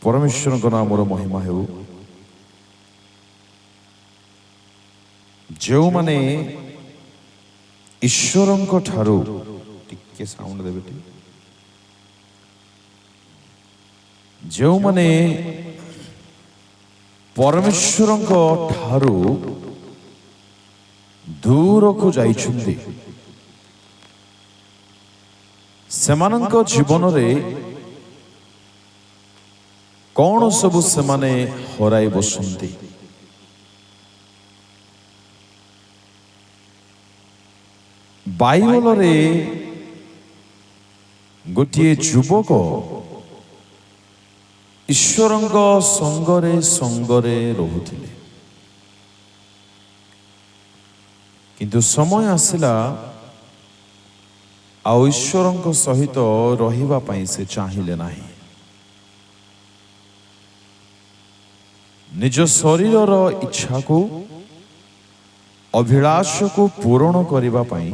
परमेश्वर नामर महिमा हो। जो माने ईश्वर ठारू टिके साउंड देबे टी जो माने परमेश्वर ठारू दूर को जाइछुंदी सेमानंक जीवन रे कौन सबु सेमाने हराई बसंती। बाइबल रे गोटे युवक ईश्वरंक संगरे संगरे रहुथिले, किंतु समय आसिला आ ईश्वरंक सहित रहिबा पई से चाहिले नाही। निज शरीरर इच्छा को अभिलाष को पूर्ण करिबा पई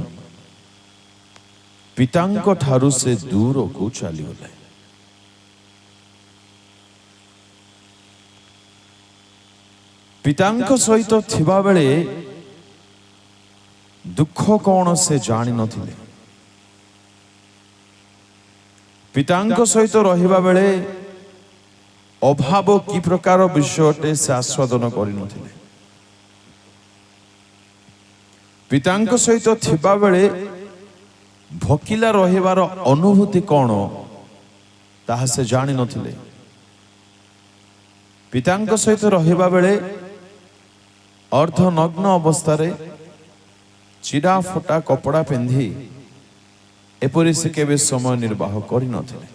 पितांक ठारू से दूर को चलीगले। पितांक सहित थिबा बेले दुख कौन से जानि नथिले, पितांक सहित रहिबा बेले अभाव कि प्रकार विषयटे से आस्वादन करि नथिले। पितांक सहित थिबा बेले भकिला रहिबार अनुभूति कौन ताहा से जानि नथिले। पितांक सहित रहिबा बेले अर्ध नग्न अवस्था रे चिरा फटा कपड़ा पिंधि एपरि से केबे समय निर्वाह करि नथिले।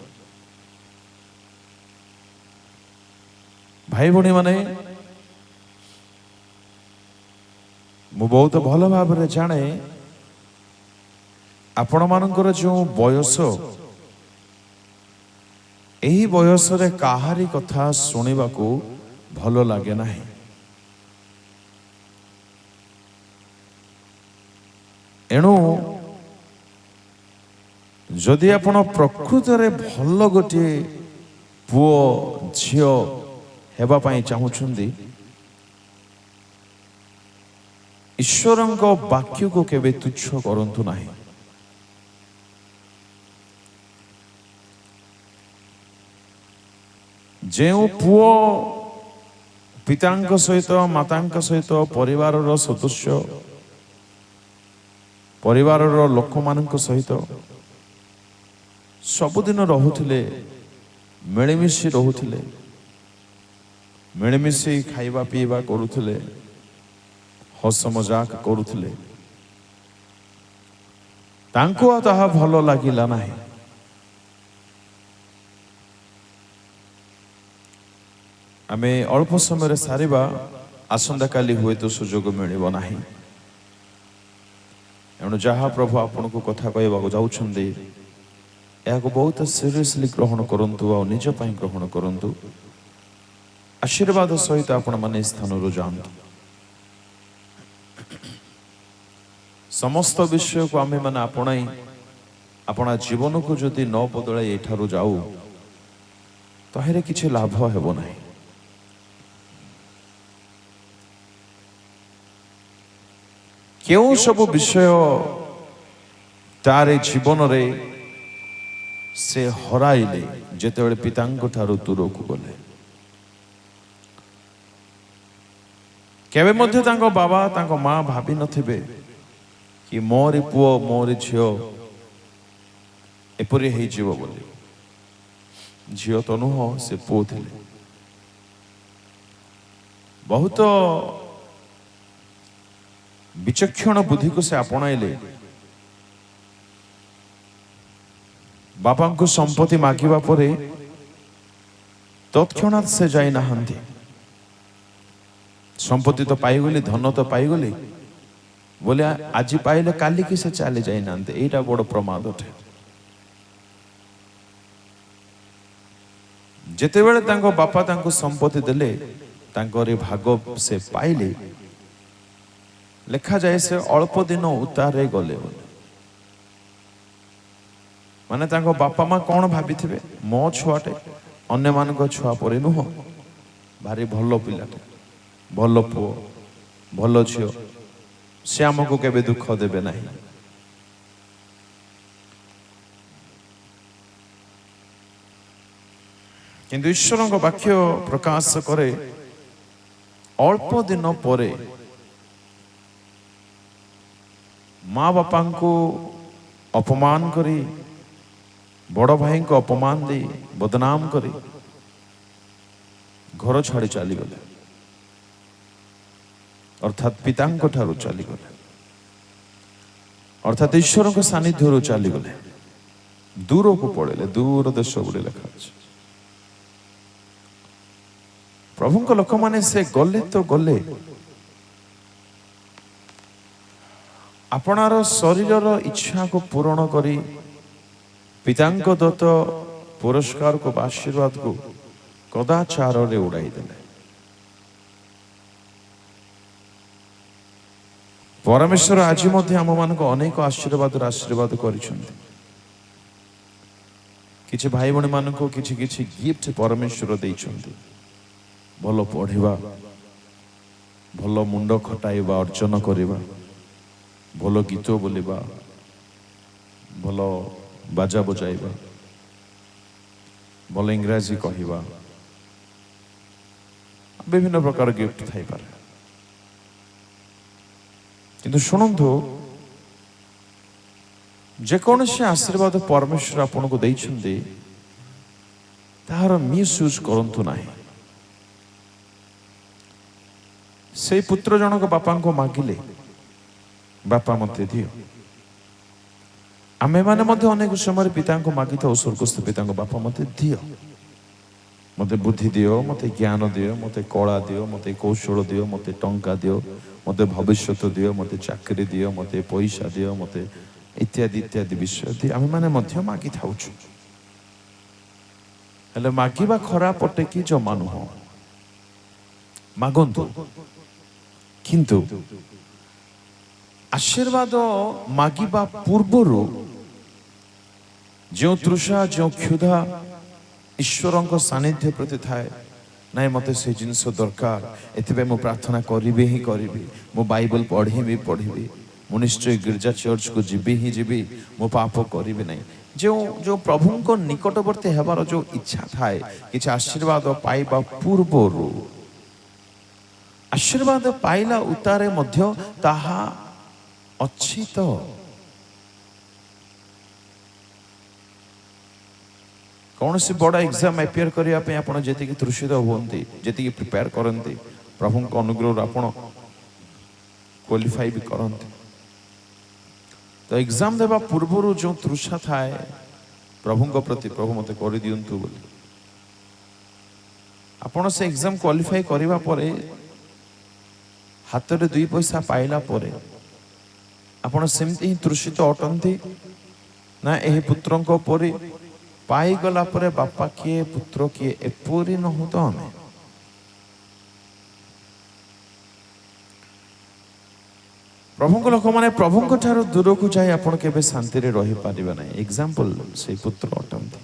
भाई भणी माने मु बहुत भल भाव रे जाने आपण मानकर जो बयस एही बयस रे काहारी कथा सुनिबा को भल लागे नाही। एणु जदि आपण प्रकृत रे भल गोटे पुओ झियो हेबा पाई चाहुछुंदी, ईश्वरंक वाक्य को केबे तुच्छ करंतु नाही। जेउ पुओ पितांक सहित मातांक सहित परिवार सदस्य परिवार लोक मानक सहित सबुदिन रहुथिले, मिलिमिशि रहुथिले, मिलिमिशि खाइबा पीवा करुथिले, हस मजाक करुथिले, तांको ताहा भल लागिला नाही। आमे अल्प समय सारिबा, आसंदा काली हुए तो सुजोग मिलिबो नाही। एणु जहा प्रभु आपन को कथा कहबा जाउछन्दी याको बहुत सीरियसली ग्रहण करंतु आ निज पई ग्रहण करंतु। आशीर्वाद सहित आपण माने स्थान रो जानतु। समस्त विषय को आमे माने आपणाई अपना जीवन को जदि न बदलाय एठारु जाऊ ताहेरे किछि लाभ हेबो नाही। केउ सब विषय तारे जीवन रे से हराइले जेतेबेले पितांक ठारू दूर को गले। केबे मध्य तांको बाबा तांको माँ भाबी नथिबे कि मोरी पुओ मोरी झियो एपरि हेइ जीव बोली। झियो तो नुह से पुओ थिले। बहुत विचक्षण बुद्धि को से अपनाइले। बापा को संपत्ति मागिबा परे तत्क्षणात से जाई नाहंती। संपत्ति तो पाइगली, धन तो पाइगली, बोले आज पाइले काली की से चली जाई नांते। एटा बड़ प्रमाद अटे। जेतेबेले तांको बापा तांको संपत्ति देले तांकोरी भाग से पाइले, लेखा जाए से अल्प दिन उतारे गले। ମାନେ ତାଙ୍କ ବାପା ମା କ'ଣ ଭାବିଥିବେ, ମୋ ଛୁଆଟେ ଅନ୍ୟମାନଙ୍କ ଛୁଆ ପରି ନୁହଁ, ଭାରି ଭଲ ପିଲାଟେ, ଭଲ ପୁଅ, ଭଲ ଝିଅ, ସେ ଆମକୁ କେବେ ଦୁଃଖ ଦେବେ ନାହିଁ। କିନ୍ତୁ ଈଶ୍ୱରଙ୍କ ବାକ୍ୟ ପ୍ରକାଶ କରେ ଅଳ୍ପ ଦିନ ପରେ ମା ବାପାଙ୍କୁ ଅପମାନ କରି, ବଡ଼ ଭାଇଙ୍କୁ ଅପମାନ ଦେଇ, ବଦନାମ କରି ଘର ଛାଡ଼ି ଚାଲିଗଲେ, ଅର୍ଥାତ୍ ପିତାଙ୍କ ଠାରୁ ଚାଲିଗଲେ, ଅର୍ଥାତ୍ ଈଶ୍ୱରଙ୍କ ସାନ୍ନିଧ୍ୟରୁ ଚାଲିଗଲେ, ଦୂରକୁ ପଳେଇଲେ, ଦୂର ଦେଶ ବୋଲି ଲେଖା ଅଛି। ପ୍ରଭୁଙ୍କ ଲୋକମାନେ ସେ ଗଲେ ତ ଗଲେ, ଆପଣାର ଶରୀରର ଇଚ୍ଛାକୁ ପୂରଣ କରି ପିତାଙ୍କ ଦତ୍ତ ପୁରସ୍କାରକୁ ବା ଆଶୀର୍ବାଦକୁ କଦାଚାରରେ ଉଡ଼ାଇ ଦେଲେ। ପରମେଶ୍ୱର ଆଜି ମଧ୍ୟ ଆମମାନଙ୍କୁ ଅନେକ ଆଶୀର୍ବାଦ କରିଛନ୍ତି। କିଛି ଭାଇ ଭଉଣୀ ମାନଙ୍କୁ କିଛି କିଛି ଗିଫ୍ଟ ପରମେଶ୍ୱର ଦେଇଛନ୍ତି। ଭଲ ପଢ଼ିବା, ଭଲ ମୁଣ୍ଡ ଖଟାଇବା, ଅର୍ଜନ କରିବା, ଭଲ ଗୀତ ବୋଲିବା, ଭଲ ବାଜା ବଜାଇବା, ଭଲ ଇଂରାଜୀ କହିବା, ବିଭିନ୍ନ ପ୍ରକାର ଗିଫ୍ଟ ଥାଇପାରେ। କିନ୍ତୁ ଶୁଣନ୍ତୁ, ଯେକୌଣସି ଆଶୀର୍ବାଦ ପରମେଶ୍ୱର ଆପଣଙ୍କୁ ଦେଇଛନ୍ତି ତାହାର ମିସୟୁଜ କରନ୍ତୁ ନାହିଁ। ସେଇ ପୁତ୍ର ଜଣକ ବାପାଙ୍କୁ ମାଗିଲେ, ବାପା ମତେ ଦିଅ। ଆମେମାନେ ମଧ୍ୟ ଅନେକ ସମୟରେ ପିତାଙ୍କୁ ମାଗିଥାଉ, ସ୍ୱର୍ଗସ୍ଥ ପିତାଙ୍କ ବାପା ମତେ ଦିଅ, ମତେ ବୁଦ୍ଧି ଦିଅ, ମତେ ଜ୍ଞାନ ଦିଅ, ମତେ କଳା ଦିଅ, ମତେ କୌଶଳ ଦିଅ, ମତେ ଟଙ୍କା ଦିଅ, ମତେ ଭବିଷ୍ୟତ ଦିଅ, ମତେ ଚାକିରି ଦିଅ, ମତେ ପଇସା ଦିଅ, ମତେ ଇତ୍ୟାଦି ଇତ୍ୟାଦି ବିଷୟ ଦିଅ ଆମେମାନେ ମଧ୍ୟ ମାଗିଥାଉଛୁ। ହେଲେ ମାଗିବା ଖରାପ ଅଟେ କି? ଜମା ନୁହଁ, ମାଗନ୍ତୁ। କିନ୍ତୁ ଆଶୀର୍ବାଦ ମାଗିବା ପୂର୍ବରୁ ଯେଉଁ ତୃଷା, ଯେଉଁ କ୍ଷୁଧା ଈଶ୍ୱରଙ୍କ ସାନ୍ନିଧ୍ୟ ପ୍ରତି ଥାଏ, ନାଇଁ ମତେ ସେ ଜିନିଷ ଦରକାର, ଏଥିପାଇଁ ମୁଁ ପ୍ରାର୍ଥନା କରିବି ହିଁ କରିବି, ମୁଁ ବାଇବଲ ପଢ଼ିବି, ମୁଁ ନିଶ୍ଚୟ ଗିର୍ଜା ଚର୍ଚ୍ଚକୁ ଯିବି ହିଁ ଯିବି, ମୁଁ ପାପ କରିବି ନାହିଁ, ଯେଉଁ ପ୍ରଭୁଙ୍କ ନିକଟବର୍ତ୍ତୀ ହେବାର ଯେଉଁ ଇଚ୍ଛା ଥାଏ, କିଛି ଆଶୀର୍ବାଦ ପାଇବା ପୂର୍ବରୁ, ଆଶୀର୍ବାଦ ପାଇଲା ଉତ୍ତାରେ ମଧ୍ୟ ତାହା ଅଛି ତ। କୌଣସି ବଡ଼ ଏକ୍ଜାମ ଆପିୟର କରିବା ପାଇଁ ଆପଣ ଯେତିକି ତୃଷିତ ହୁଅନ୍ତି, ଯେତିକି ପ୍ରିପେୟାର କରନ୍ତି, ପ୍ରଭୁଙ୍କ ଅନୁଗ୍ରହରୁ ଆପଣ କ୍ୱାଲିଫାଇ ବି କରନ୍ତି। ତ ଏକ୍ଜାମ ଦେବା ପୂର୍ବରୁ ଯେଉଁ ତୃଷା ଥାଏ ପ୍ରଭୁଙ୍କ ପ୍ରତି, ପ୍ରଭୁ ମୋତେ କରିଦିଅନ୍ତୁ ବୋଲି, ଆପଣ ସେ ଏକ୍ଜାମ କ୍ୱାଲିଫାଇ କରିବା ପରେ, ହାତରେ 2 ପଇସା ପାଇଲା ପରେ ଆପଣ ସେମିତି ହିଁ ତୃଷିତ ଅଟନ୍ତି ନା ଏହି ପୁତ୍ରଙ୍କ ପରି ପାଇଗଲା ପରେ ବାପା କିଏ, ପୁତ୍ର କିଏ, ଏପରି ନହୁଁ ତ ଆମେ? ପ୍ରଭୁଙ୍କ ଲୋକମାନେ ପ୍ରଭୁଙ୍କ ଠାରୁ ଦୂରକୁ ଯାଇ ଆପଣ କେବେ ଶାନ୍ତିରେ ରହିପାରିବେ ନାହିଁ। ଏକ୍ସାମ୍ପଲ ସେଇ ପୁତ୍ର ଅଟନ୍ତି।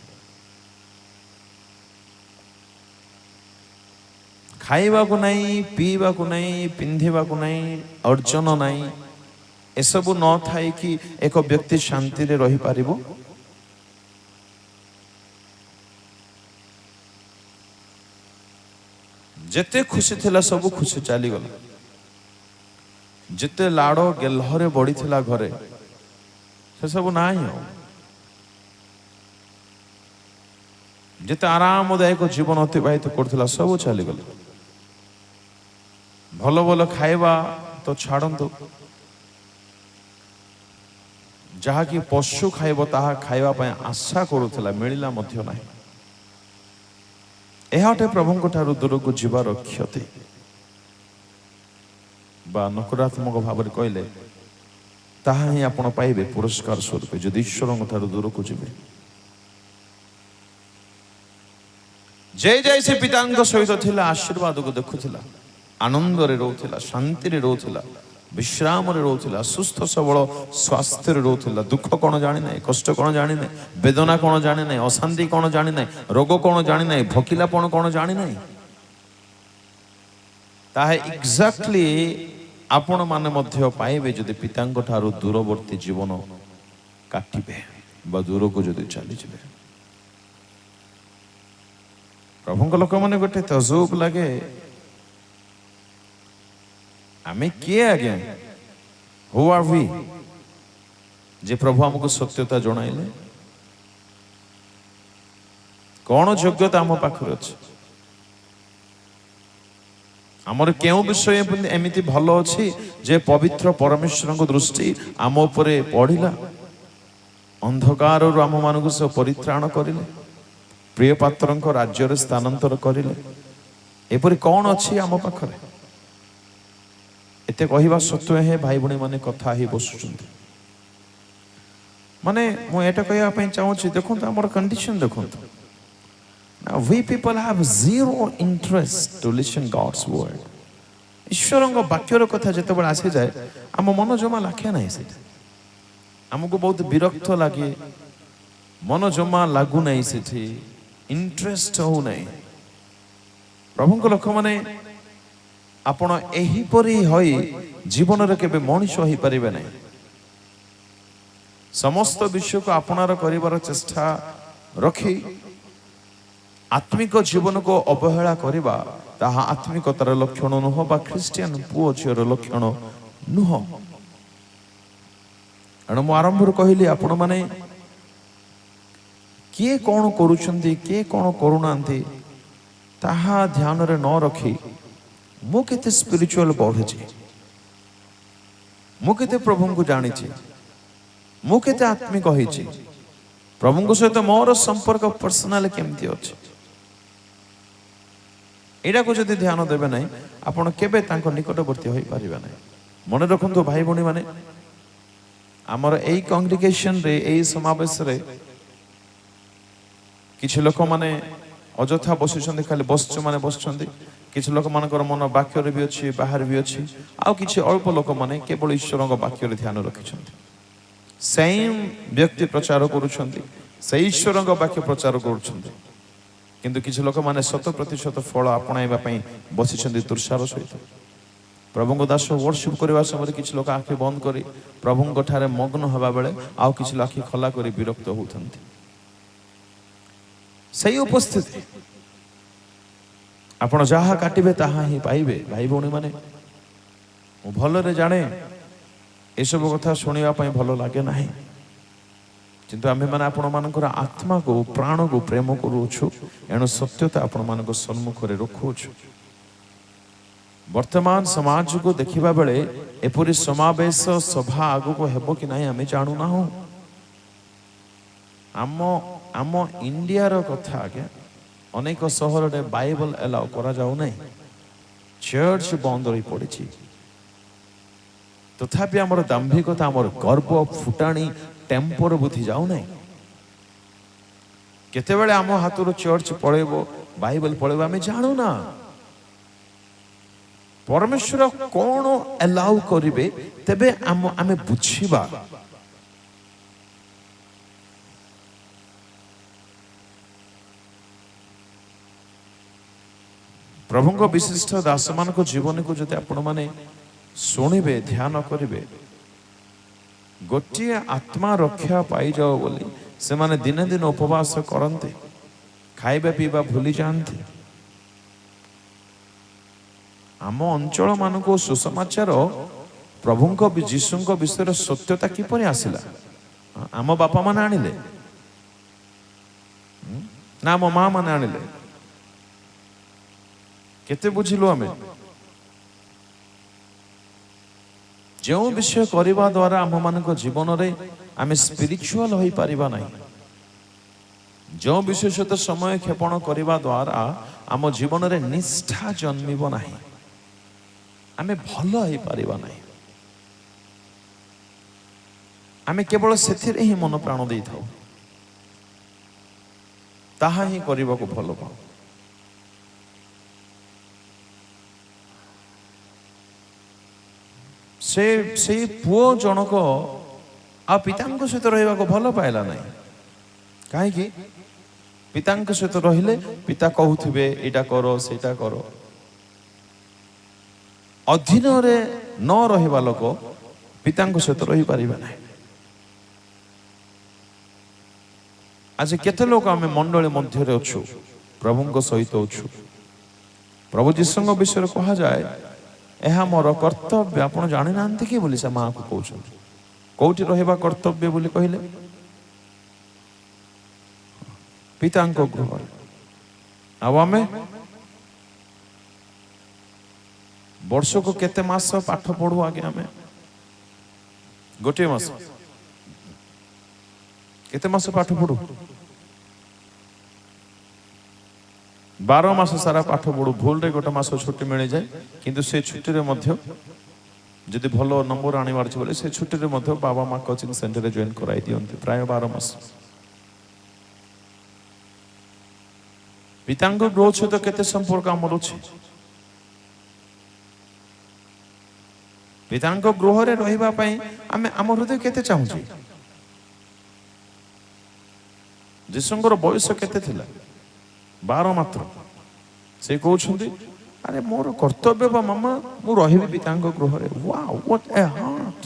ଖାଇବାକୁ ନାହିଁ, ପିଇବାକୁ ନାହିଁ, ପିନ୍ଧିବାକୁ ନାହିଁ, ଅର୍ଜନ ନାହିଁ, ଏସବୁ ନଥାଇ କି ଏକ ବ୍ୟକ୍ତି ଶାନ୍ତିରେ ରହିପାରିବ? ଯେତେ ଖୁସି ଥିଲା ସବୁ ଖୁସି ଚାଲିଗଲା, ଯେତେ ଲାଡ଼ ଗେହ୍ଲରେ ବଢିଥିଲା ଘରେ ସେସବୁ ନାହିଁ ଆଉ। ଯେତେ ଆରାମଦାୟକ ଜୀବନ ଅତିବାହିତ କରୁଥିଲା ସବୁ ଚାଲିଗଲା। ଭଲ ଭଲ ଖାଇବା ତ ଛାଡ଼ନ୍ତୁ, ଯାହାକି ପଶୁ ଖାଇବ ତାହା ଖାଇବା ପାଇଁ ଆଶା କରୁଥିଲା, ମିଳିଲା ମଧ୍ୟ ନାହିଁ। ଏହା ଅଟେ ପ୍ରଭୁଙ୍କ ଠାରୁ ଦୂରକୁ ଯିବାର କ୍ଷତି, ବା ନକାରାତ୍ମକ ଭାବରେ କହିଲେ ତାହା ହିଁ ଆପଣ ପାଇବେ ପୁରସ୍କାର ସ୍ୱରୂପ ଯଦି ଈଶ୍ୱରଙ୍କ ଠାରୁ ଦୂରକୁ ଯିବେ। ସେ ପିତାଙ୍କ ସହିତ ଥିଲା, ଆଶୀର୍ବାଦକୁ ଦେଖୁଥିଲା, ଆନନ୍ଦରେ ରହୁଥିଲା, ଶାନ୍ତିରେ ରହୁଥିଲା, ବିଶ୍ରାମରେ ରହୁଥିଲା, ସୁସ୍ଥ ସବଳ ସ୍ୱାସ୍ଥ୍ୟରେ ରହୁଥିଲା। ଦୁଃଖ କ'ଣ ଜାଣିନାହିଁ, କଷ୍ଟ କ'ଣ ଜାଣିନାହିଁ, ବେଦନା କ'ଣ ଜାଣିନାହିଁ, ଅଶାନ୍ତି କ'ଣ ଜାଣିନାହିଁ, ରୋଗ କ'ଣ ଜାଣିନାହିଁ, ଭୋକିଲାପଣ କ'ଣ ଜାଣିନାହିଁ। ତାହା ଏକ୍ଜାକ୍ଟଲି ଆପଣମାନେ ମଧ୍ୟ ପାଇବେ ଯଦି ପିତାଙ୍କ ଠାରୁ ଦୂରବର୍ତ୍ତୀ ଜୀବନ କାଟିବେ ବା ଦୂରକୁ ଯଦି ଚାଲିଯିବେ। ପ୍ରଭୁଙ୍କ ଲୋକମାନେ ଗୋଟେ ତଜୁବ ଲାଗେ, ଆମେ କିଏ ଆଜ୍ଞା, ହୁ ଆର୍ वी, ଯେ ପ୍ରଭୁ ଆମକୁ ସତ୍ୟତା ଜଣାଇଲେ? କ'ଣ ଯୋଗ୍ୟତା ଆମ ପାଖରେ ଅଛି? ଆମର କେଉଁ ବିଷୟ ଏମିତି ଭଲ ଅଛି ଯେ ପବିତ୍ର ପରମେଶ୍ୱରଙ୍କ ଦୃଷ୍ଟି ଆମ ଉପରେ ପଡ଼ିଲା, ଅନ୍ଧକାରରୁ ଆମମାନଙ୍କୁ ସେ ପରିତ୍ରାଣ କରିଲେ, ପ୍ରିୟ ପାତ୍ରଙ୍କ ରାଜ୍ୟରେ ସ୍ଥାନାନ୍ତର କରିଲେ? ଏପରି କ'ଣ ଅଛି ଆମ ପାଖରେ? ଏତେ କହିବା ସତ୍ତ୍ୱେ ହେ ଭାଇ ଭଉଣୀ ମାନେ କଥା ହେଇ ବସୁଛନ୍ତି। ମାନେ ମୁଁ ଏଇଟା କହିବା ପାଇଁ ଚାହୁଁଛି, ଦେଖନ୍ତୁ ଆମର କଣ୍ଡିସନ ଦେଖନ୍ତୁ। Now we people have zero interest to listen God's word. ଈଶ୍ୱରଙ୍କ ବାକ୍ୟର କଥା ଯେତେବେଳେ ଆସିଯାଏ ଆମ ମନ ଜମା ଲାଖେ ନାହିଁ। ସେଟା ଆମକୁ ବହୁତ ବିରକ୍ତ ଲାଗେ, ମନ ଜମା ଲାଗୁନାହିଁ, ସେଠି ଇଣ୍ଟରେଷ୍ଟ ହଉନାହିଁ। ପ୍ରଭୁଙ୍କ ଲୋକମାନେ, ଆପଣ ଏହିପରି ହୋଇ ଜୀବନରେ କେବେ ମଣିଷ ହେଇପାରିବେ ନାହିଁ। ସମସ୍ତ ବିଷୟକୁ ଆପଣାର କରିବାର ଚେଷ୍ଟା ରଖି ଆତ୍ମିକ ଜୀବନକୁ ଅବହେଳା କରିବା, ତାହା ଆତ୍ମିକତାର ଲକ୍ଷଣ ନୁହଁ ବା ଖ୍ରୀଷ୍ଟିଆନ ପୁଅ ଝିଅର ଲକ୍ଷଣ ନୁହଁ। ଏଣୁ ମୁଁ ଆରମ୍ଭରୁ କହିଲି, ଆପଣମାନେ କିଏ କ'ଣ କରୁଛନ୍ତି, କିଏ କ'ଣ କରୁନାହାନ୍ତି, ତାହା ଧ୍ୟାନରେ ନ ରଖି ମୁଁ କେତେ ସ୍ପିରିଚୁଆଲ ବଢ଼ିଛି, ମୁଁ କେତେ ପ୍ରଭୁଙ୍କୁ ଜାଣିଛି, ମୁଁ କେତେ ଆତ୍ମିକ ହେଇଛି, ପ୍ରଭୁଙ୍କ ସହିତ ମୋର ସମ୍ପର୍କ ପର୍ସନାଲ କେମିତି ଅଛି, ଏଇଟାକୁ ଯଦି ଧ୍ୟାନ ଦେବେ ନାହିଁ, ଆପଣ କେବେ ତାଙ୍କ ନିକଟବର୍ତ୍ତୀ ହୋଇପାରିବେ ନାହିଁ। ମନେ ରଖନ୍ତୁ ଭାଇ ଭଉଣୀ ମାନେ, ଆମର ଏଇ କଂଗ୍ରିଗେସନରେ, ଏଇ ସମାବେଶରେ କିଛି ଲୋକମାନେ ଅଯଥା ବସୁଛନ୍ତି, ଖାଲି ବସୁଛୁ ମାନେ ବସୁଛନ୍ତି। କିଛି ଲୋକମାନଙ୍କର ମନ ବାକ୍ୟରେ ବି ଅଛି, ବାହାରେ ବି ଅଛି। ଆଉ କିଛି ଅଳ୍ପ ଲୋକମାନେ କେବଳ ଈଶ୍ୱରଙ୍କ ବାକ୍ୟରେ ଧ୍ୟାନ ରଖିଛନ୍ତି। ସେମ୍ ବ୍ୟକ୍ତି ପ୍ରଚାର କରୁଛନ୍ତି, ସେଇ ଈଶ୍ୱରଙ୍କ ବାକ୍ୟ ପ୍ରଚାର କରୁଛନ୍ତି, କିନ୍ତୁ କିଛି ଲୋକମାନେ 100% ଫଳ ଆପଣାଇବା ପାଇଁ ବସିଛନ୍ତି ତୁଷାର ସହିତ। ପ୍ରଭୁଙ୍କ ଦାସ ୱର୍ସିପ କରିବା ସମୟରେ କିଛି ଲୋକ ଆଖି ବନ୍ଦ କରି ପ୍ରଭୁଙ୍କ ଠାରେ ମଗ୍ନ ହେବା ବେଳେ ଆଉ କିଛି ଲୋକ ଆଖି ଖୋଲା କରି ବିରକ୍ତ ହେଉଛନ୍ତି। ସେଇ ଉପସ୍ଥିତି ଆପଣ ଯାହା କାଟିବେ ତାହା ହିଁ ପାଇବେ। ଭାଇ ଭଉଣୀ ମାନେ, ମୁଁ ଭଲରେ ଜାଣେ ଏସବୁ କଥା ଶୁଣିବା ପାଇଁ ଭଲ ଲାଗେ ନାହିଁ, କିନ୍ତୁ ଆମେମାନେ ଆପଣମାନଙ୍କର ଆତ୍ମାକୁ, ପ୍ରାଣକୁ ପ୍ରେମ କରୁଅଛୁ। ଏଣୁ ସତ୍ୟତା ଆପଣମାନଙ୍କ ସମ୍ମୁଖରେ ରଖୁଅଛୁ। ବର୍ତ୍ତମାନ ସମାଜକୁ ଦେଖିବା ବେଳେ ଏପରି ସମାବେଶ ସଭା ଆଗକୁ ହେବ କି ନାହିଁ ଆମେ ଜାଣୁନାହୁଁ। ଆମ ଇଣ୍ଡିଆର କଥା ଆଜ୍ଞା, ଅନେକ ସହରରେ ବାଇବଲ ଏଲାଉ କରାଯାଉ ନାହିଁ, ଚର୍ଚ୍ଚ ବନ୍ଦ ହୋଇ ପଡ଼ିଛି। ତଥାପି ଆମର ଦାମ୍ଭିକତା, ଆମର ଗର୍ବ, ଫୁଟାଣି, ଟେମ୍ପର ବୁଦ୍ଧି ଯାଉନାହିଁ। କେତେବେଳେ ଆମ ହାତରୁ ଚର୍ଚ୍ଚ ପଳେଇବ, ବାଇବଲ ପଳେଇବ ଆମେ ଜାଣୁନା। ପରମେଶ୍ୱର କ'ଣ ଏଲାଉ କରିବେ ତେବେ ଆମେ ବୁଝିବା। ପ୍ରଭୁଙ୍କ ବିଶିଷ୍ଟ ଦାସମାନଙ୍କ ଜୀବନକୁ ଯଦି ଆପଣମାନେ ଶୁଣିବେ, ଧ୍ୟାନ କରିବେ, ଗୋଟିଏ ଆତ୍ମା ରକ୍ଷା ପାଇଯାଉ ବୋଲି ସେମାନେ ଦିନେ ଦିନ ଉପବାସ କରନ୍ତି, ଖାଇବା ପିଇବା ଭୁଲି ଯାଆନ୍ତି। ଆମ ଅଞ୍ଚଳ ମାନଙ୍କୁ ସୁସମାଚାର ପ୍ରଭୁଙ୍କ ଯୀଶୁଙ୍କ ବିଷୟରେ ସତ୍ୟତା କିପରି ଆସିଲା? ଆମ ବାପା ମାନେ ଆଣିଲେ ନା ଆମ ମା ମାନେ ଆଣିଲେ? କେତେ ବୁଝିଲୁ ଆମେ? ଯେଉଁ ବିଷୟ କରିବା ଦ୍ୱାରା ଆମମାନଙ୍କ ଜୀବନରେ ଆମେ ସ୍ପିରିଚୁଆଲ ହୋଇପାରିବା ନାହିଁ, ଯେଉଁ ବିଷୟ ସହିତ ସମୟ କ୍ଷେପଣ କରିବା ଦ୍ୱାରା ଆମ ଜୀବନରେ ନିଷ୍ଠା ଜନ୍ମିବ ନାହିଁ, ଆମେ ଭଲ ହେଇପାରିବା ନାହିଁ। ଆମେ କେବଳ ସେଥିରେ ହିଁ ମନ ପ୍ରାଣ ଦେଇଥାଉ, ତାହା ହିଁ କରିବାକୁ ଭଲ ପାଉ। ସେ ପୁଅ ଜଣକ ଆଉ ପିତାଙ୍କ ସହିତ ରହିବାକୁ ଭଲ ପାଇଲା ନାହିଁ। କାହିଁକି? ପିତାଙ୍କ ସହିତ ରହିଲେ ପିତା କହୁଥିବେ ଏଇଟା କର ସେଇଟା କର। ଅଧୀନରେ ନ ରହିବା ଲୋକ ପିତାଙ୍କ ସହିତ ରହିପାରିବେ ନାହିଁ। ଆଜି କେତେ ଲୋକ ଆମେ ମଣ୍ଡଳୀ ମଧ୍ୟରେ ଅଛୁ, ପ୍ରଭୁଙ୍କ ସହିତ ଅଛୁ। ପ୍ରଭୁ ଯୀଶୁଙ୍କ ବିଷୟରେ କୁହାଯାଏ ଏହା ମୋର କର୍ତ୍ତବ୍ୟ ଆପଣ ଜାଣିନାହାନ୍ତି କି ବୋଲି ସେ ମାଆକୁ କହୁଛନ୍ତି। କୋଉଠି ରହିବା କର୍ତ୍ତବ୍ୟ ବୋଲି କହିଲେ? ପିତାଙ୍କ ଗୃହରେ। ଆଉ ଆମେ ବର୍ଷକୁ କେତେ ମାସ ପାଠ ପଢୁ ଆଜ୍ଞା? ଆମେ ଗୋଟିଏ ମାସ। କେତେ ମାସ ପାଠ ପଢୁ? 12 ମାସ ସାରା ପାଠ ପଢୁ। ଭୁଲରେ ଗୋଟେ ମାସ ଛୁଟି ମିଳିଯାଏ, କିନ୍ତୁ ସେ ଛୁଟିରେ ମଧ୍ୟ ଯଦି ଭଲ ନମ୍ବର ଆଣିବାର ଅଛି ବୋଲେ ସେ ଛୁଟିରେ ମଧ୍ୟ ବାବା ମା କୋଚିଂ ସେଣ୍ଟରରେ ଜଏନ୍ କରାଇ ଦିଅନ୍ତି। ପ୍ରାୟ 12 ମାସ। ପିତାଙ୍କ ଗୃହ ସହିତ କେତେ ସମ୍ପର୍କ ଆମର ଅଛି? ପିତାଙ୍କ ଗୃହରେ ରହିବା ପାଇଁ ଆମେ ଆମ ହୃଦୟ କେତେ ଚାହୁଁଛୁ? ଯୀଶୁଙ୍କର ବୟସ କେତେ ଥିଲା? 12 ମାତ୍ର। ସେ କହୁଛନ୍ତି ଆରେ ମୋର କର୍ତ୍ତବ୍ୟ ବା ମାମା ମୁଁ ରହିବି ପିତାଙ୍କ ଗୃହରେ। Wow, what a heart!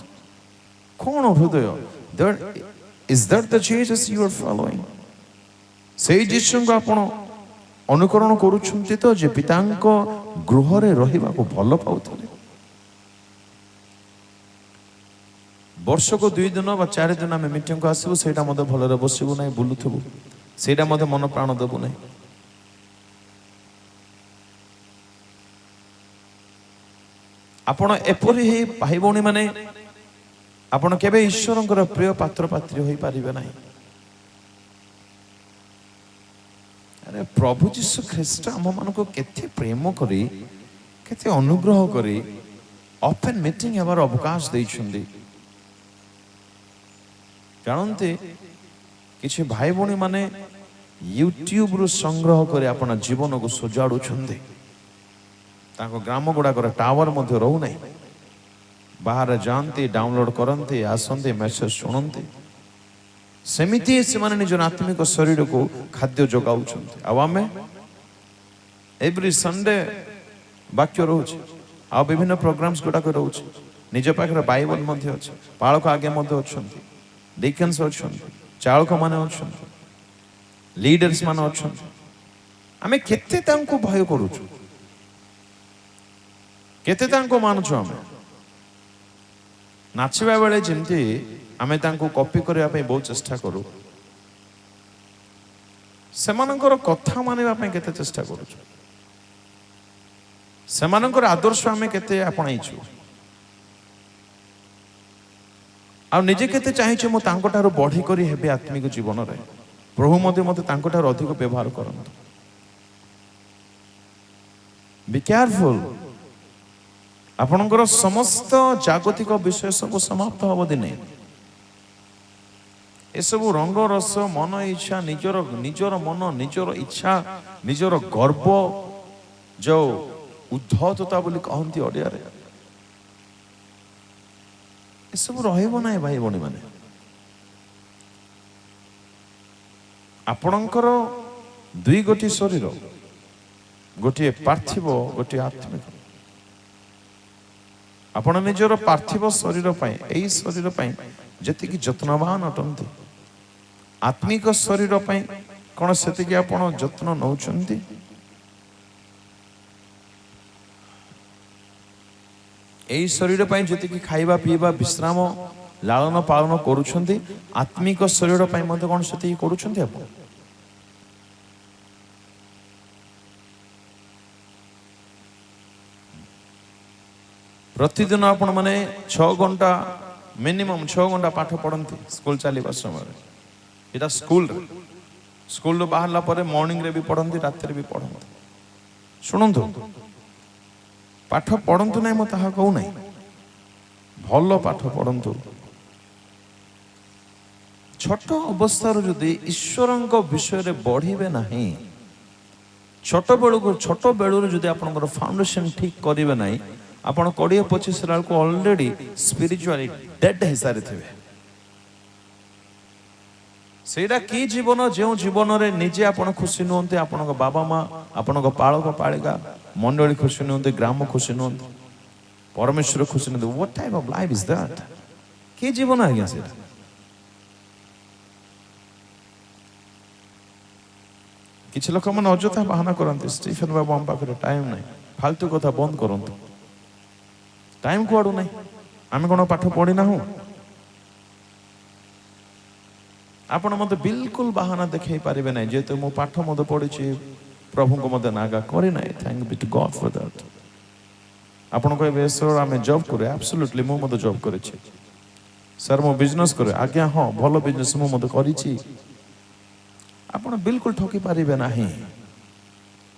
କଣ ହୃଦୟ! Is that the Jesus you are following? ସେଇ ଯୀଶୁଙ୍କୁ ଆପଣ ଅନୁକରଣ କରୁଛନ୍ତି ତ, ଯେ ପିତାଙ୍କ ଗୃହରେ ରହିବାକୁ ଭଲ ପାଉଥିଲେ। ବର୍ଷକୁ 2 ଦିନ ବା 4 ଦିନ ଆମେ ମିଟିଂକୁ ଆସିବୁ, ସେଇଟା ମଧ୍ୟ ଭଲରେ ବସିବୁ ନାହିଁ, ବୁଲୁଥିବୁ, ସେଇଟା ମଧ୍ୟ ମନ ପ୍ରାଣ ଦେବୁ ନାହିଁ। ଆପଣ ଏପରି ହେଇ ଭାଇ ଭଉଣୀ ମାନେ ଆପଣ କେବେ ଈଶ୍ୱରଙ୍କର ପ୍ରିୟ ପାତ୍ର ପାତ୍ରୀ ହୋଇପାରିବେ ନାହିଁ। ଆରେ ପ୍ରଭୁ ଯୀଶୁ ଖ୍ରୀଷ୍ଟ ଆମମାନଙ୍କୁ କେତେ ପ୍ରେମ କରି, କେତେ ଅନୁଗ୍ରହ କରି ଓପେନ ମିଟିଂ ହେବାର ଅବକାଶ ଦେଇଛନ୍ତି। ଜାଣନ୍ତି କିଛି ଭାଇ ଭଉଣୀ ମାନେ ୟୁଟ୍ୟୁବରୁ ସଂଗ୍ରହ କରି ଆପଣ ଜୀବନକୁ ସଜାଡୁଛନ୍ତି। ତାଙ୍କ ଗ୍ରାମ ଗୁଡାକରେ ଟାୱାର ମଧ୍ୟ ରହୁନାହିଁ। ବାହାରେ ଯାଆନ୍ତି, ଡାଉନଲୋଡ କରନ୍ତି, ଆସନ୍ତି, ମେସେଜ ଶୁଣନ୍ତି। ସେମିତି ସେମାନେ ନିଜର ଆତ୍ମିକ ଶରୀରକୁ ଖାଦ୍ୟ ଯୋଗାଉଛନ୍ତି। ଆଉ ଆମେ ଏଭ୍ରି ସଣ୍ଡେ ବାକ୍ୟ ରହୁଛି, ଆଉ ବିଭିନ୍ନ ପ୍ରୋଗ୍ରାମସ ଗୁଡାକ ରହୁଛି। ନିଜ ପାଖରେ ବାଇବଲ ମଧ୍ୟ ଅଛି, ପାଳକ ଆଜ୍ଞା ମଧ୍ୟ ଅଛନ୍ତି, ଡିକନ୍ସ ଅଛନ୍ତି, ଚାଳକ ମାନେ ଅଛନ୍ତି, ଲିଡର୍ସ ମାନେ ଅଛନ୍ତି। ଆମେ କେତେ ତାଙ୍କୁ ଭୟ କରୁଛୁ, କେତେ ତାଙ୍କୁ ମାନୁଛୁ। ଆମେ ନାଚିବା ବେଳେ ଯେମିତି ଆମେ ତାଙ୍କୁ କପି କରିବା ପାଇଁ ବହୁତ ଚେଷ୍ଟା କରୁ, ସେମାନଙ୍କର କଥା ମାନିବା ପାଇଁ କେତେ ଚେଷ୍ଟା କରୁଛୁ, ସେମାନଙ୍କର ଆଦର୍ଶ ଆମେ କେତେ ଆପଣାଇଛୁ, ଆଉ ନିଜେ କେତେ ଚାହିଁଛୁ ମୁଁ ତାଙ୍କଠାରୁ ବଢିକରି ହେବି ଆତ୍ମିକ ଜୀବନରେ। ପ୍ରଭୁ ମଧ୍ୟ ମୋତେ ତାଙ୍କଠାରୁ ଅଧିକ ବ୍ୟବହାର କରନ୍ତୁ। ବି କେୟାରଫୁଲ। ଆପଣଙ୍କର ସମସ୍ତ ଜାଗତିକ ବିଷୟ ସବୁ ସମାପ୍ତ ହବ ଦିନେ। ଏସବୁ ରଙ୍ଗ ରସ, ମନ ଇଚ୍ଛା, ନିଜର ମନ, ନିଜର ଇଚ୍ଛା, ନିଜର ଗର୍ବ, ଯୋଉ ଉଦ୍ଧତତା ବୋଲି କହନ୍ତି ଓଡ଼ିଆରେ, ଏସବୁ ରହିବ ନାହିଁ ଭାଇ ଭଉଣୀ ମାନେ। ଆପଣଙ୍କର 2 ଗୋଟି ଶରୀର, ଗୋଟିଏ ପାର୍ଥିବ, ଗୋଟିଏ ଆତ୍ମିକ। ଆପଣ ନିଜର ପାର୍ଥିବ ଶରୀର ପାଇଁ, ଏଇ ଶରୀର ପାଇଁ ଯେତିକି ଯତ୍ନବାନ ଅଟନ୍ତି, ଆତ୍ମିକ ଶରୀର ପାଇଁ କଣ ସେତିକି ଆପଣ ଯତ୍ନ ନେଉଛନ୍ତି? ଏଇ ଶରୀର ପାଇଁ ଯେତିକି ଖାଇବା ପିଇବା, ବିଶ୍ରାମ, ଲାଳନ ପାଳନ କରୁଛନ୍ତି, ଆତ୍ମିକ ଶରୀର ପାଇଁ ମଧ୍ୟ କଣ ସେତିକି କରୁଛନ୍ତି ଆପଣ? ପ୍ରତିଦିନ ଆପଣ ମାନେ 6 ଘଣ୍ଟା, ମିନିମମ୍ 6 ଘଣ୍ଟା ପାଠ ପଢନ୍ତି ସ୍କୁଲ ଚାଲିବା ସମୟରେ। ଏଟା ସ୍କୁଲରୁ ବାହାରିଲା ପରେ ମର୍ଣ୍ଣିଂରେ ବି ପଢନ୍ତି, ରାତିରେ ବି ପଢନ୍ତି। ଶୁଣନ୍ତୁ, ପାଠ ପଢନ୍ତୁ ନାହିଁ ମୁଁ ତାହା କହୁନାହିଁ, ଭଲ ପାଠ ପଢନ୍ତୁ। ଛୋଟ ଅବସ୍ଥାରୁ ଯଦି ଈଶ୍ୱରଙ୍କ ବିଷୟରେ ବଢିବେ ନାହିଁ, ଛୋଟ ବେଳରୁ ଯଦି ଆପଣଙ୍କର ଫାଉଣ୍ଡେସନ ଠିକ କରିବେ ନାହିଁ, ଆପଣ 20-25 ବେଳକୁ ଅଲରେଡି ସ୍ପିରିଚୁଆଲି ଡେଡ୍ ହେଇସାରିଥିବେ। ସେଇଟା କି ଜୀବନ, ଯେଉଁ ଜୀବନରେ ନିଜେ ଆପଣ ଖୁସି ନୁହନ୍ତି, ଆପଣଙ୍କ ବାବା ମା, ଆପଣଙ୍କ ପାଳକ ପାଳିକା ମଣ୍ଡଳୀ ଖୁସି ନୁହନ୍ତି, ଗ୍ରାମ ଖୁସି ନୁହନ୍ତି, ପରମେଶ୍ୱର ଖୁସି ନୁହନ୍ତି। What type of life is that? କି ଜୀବନ ଆଜ୍ଞା ସେଇଟା? କିଛି ଲୋକମାନେ ଅଯଥା ବାହାନା କରନ୍ତି, ଷ୍ଟିଫେନ୍ ବାବୁ ଆମ ପାଖରେ ଟାଇମ୍ ନାହିଁ। ଫାଲତୁ କଥା ବନ୍ଦ କରନ୍ତୁ। ଟାଇମ୍ କୁଆଡ଼ୁ ନାହିଁ? ଆମେ କ'ଣ ପାଠ ପଢ଼ିନାହୁଁ? ଆପଣ ମୋତେ ବିଲକୁଲ ବାହାନା ଦେଖାଇ ପାରିବେ ନାହିଁ, ଯେହେତୁ ମୁଁ ପାଠ ମଧ୍ୟ ପଢ଼ିଛି, ପ୍ରଭୁଙ୍କୁ ମଧ୍ୟ ନାଗା କରିନାହିଁ। Thank be to God for that. ଆପଣ କହିବେ ସାର୍ ଆମେ ଜବ୍ କରେ, ଆବସଲ୍ୟୁଟଲି ମୁଁ ମଧ୍ୟ ଜବ୍ କରିଛି। ସାର୍ ମୁଁ ବିଜନେସ୍ କରେ, ଆଜ୍ଞା ହଁ ଭଲ ବିଜନେସ୍ ମୁଁ ମଧ୍ୟ କରିଛି। ଆପଣ ବିଲକୁଲ ଠକି ପାରିବେ ନାହିଁ।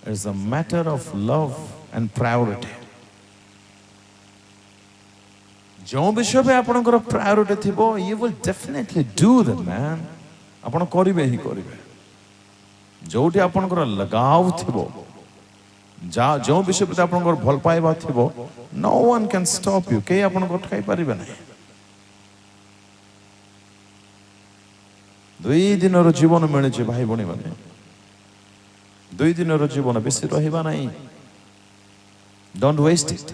It's a matter of love and priority. ଯେଉଁ ବିଷୟ ପାଇଁ ଆପଣଙ୍କର ପ୍ରାୟୋରିଟି ଥିବ, you will definitely do that man. ଆପଣ କରିବେ ହିଁ କରିବେ। ଯୋଉଠି ଆପଣଙ୍କର ଲଗାव ଥିବ, ଯେଉଁ ବିଷୟ ପ୍ରତି ଆପଣଙ୍କର ଭଲ ପାଇବା ଥିବ, no one can stop you। କେହି ଆପଣଙ୍କୁ ଅଟକାଇ ପାରିବେ ନାହିଁ। 2 ଦିନର ଜୀବନ ମିଳିଛି ଭାଇ ଭଉଣୀ ମାନେ, 2 ଦିନର ଜୀବନ, ବେଶୀ ରହିବା ନାହିଁ। ଡୋଣ୍ଟ ୱେଷ୍ଟ ଇଟ୍।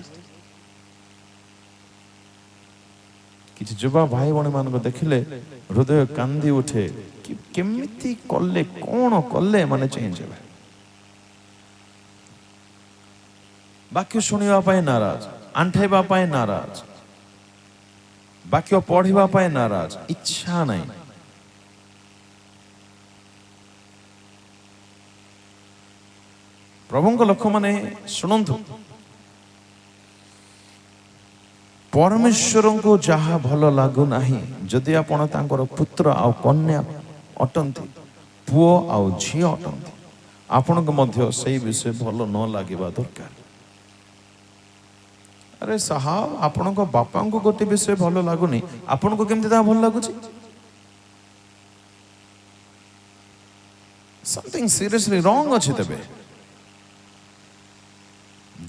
କିଛି ଯୁବା ଭାଇ ଭଉଣୀ ମାନଙ୍କୁ ଦେଖିଲେ ହୃଦୟ କାନ୍ଦି ଉଠେ, କେମିତି କଲେ, କ'ଣ କଲେ ମାନେ ଚେଞ୍ଜ ହେବେ। ବାକ୍ୟ ଶୁଣିବା ପାଇଁ ନାରାଜ, ଆଣ୍ଠେଇବା ପାଇଁ ନାରାଜ, ବାକ୍ୟ ପଢିବା ପାଇଁ ନାରାଜ, ଇଚ୍ଛା ନାହିଁ। ପ୍ରଭୁଙ୍କ ଲୋକମାନେ ଶୁଣନ୍ତୁ, ପରମେଶ୍ୱରଙ୍କୁ ଯାହା ଭଲ ଲାଗୁନାହିଁ, ଯଦି ଆପଣ ତାଙ୍କର ପୁତ୍ର ଆଉ କନ୍ୟା ଅଟନ୍ତି, ପୁଅ ଆଉ ଝିଅ ଅଟନ୍ତି, ଆପଣଙ୍କୁ ମଧ୍ୟ ସେଇ ବିଷୟ ଭଲ ନ ଲାଗିବା ଦରକାର। ଆରେ ସାହାବ, ଆପଣଙ୍କ ବାପାଙ୍କୁ ଗୋଟେ ବିଷୟ ଭଲ ଲାଗୁନି, ଆପଣଙ୍କୁ କେମିତି ତାହା ଭଲ ଲାଗୁଛି? ସମଥିଙ୍ଗ ସିରିୟସଲି ରଙ୍ଗ ଅଛି। ତେବେ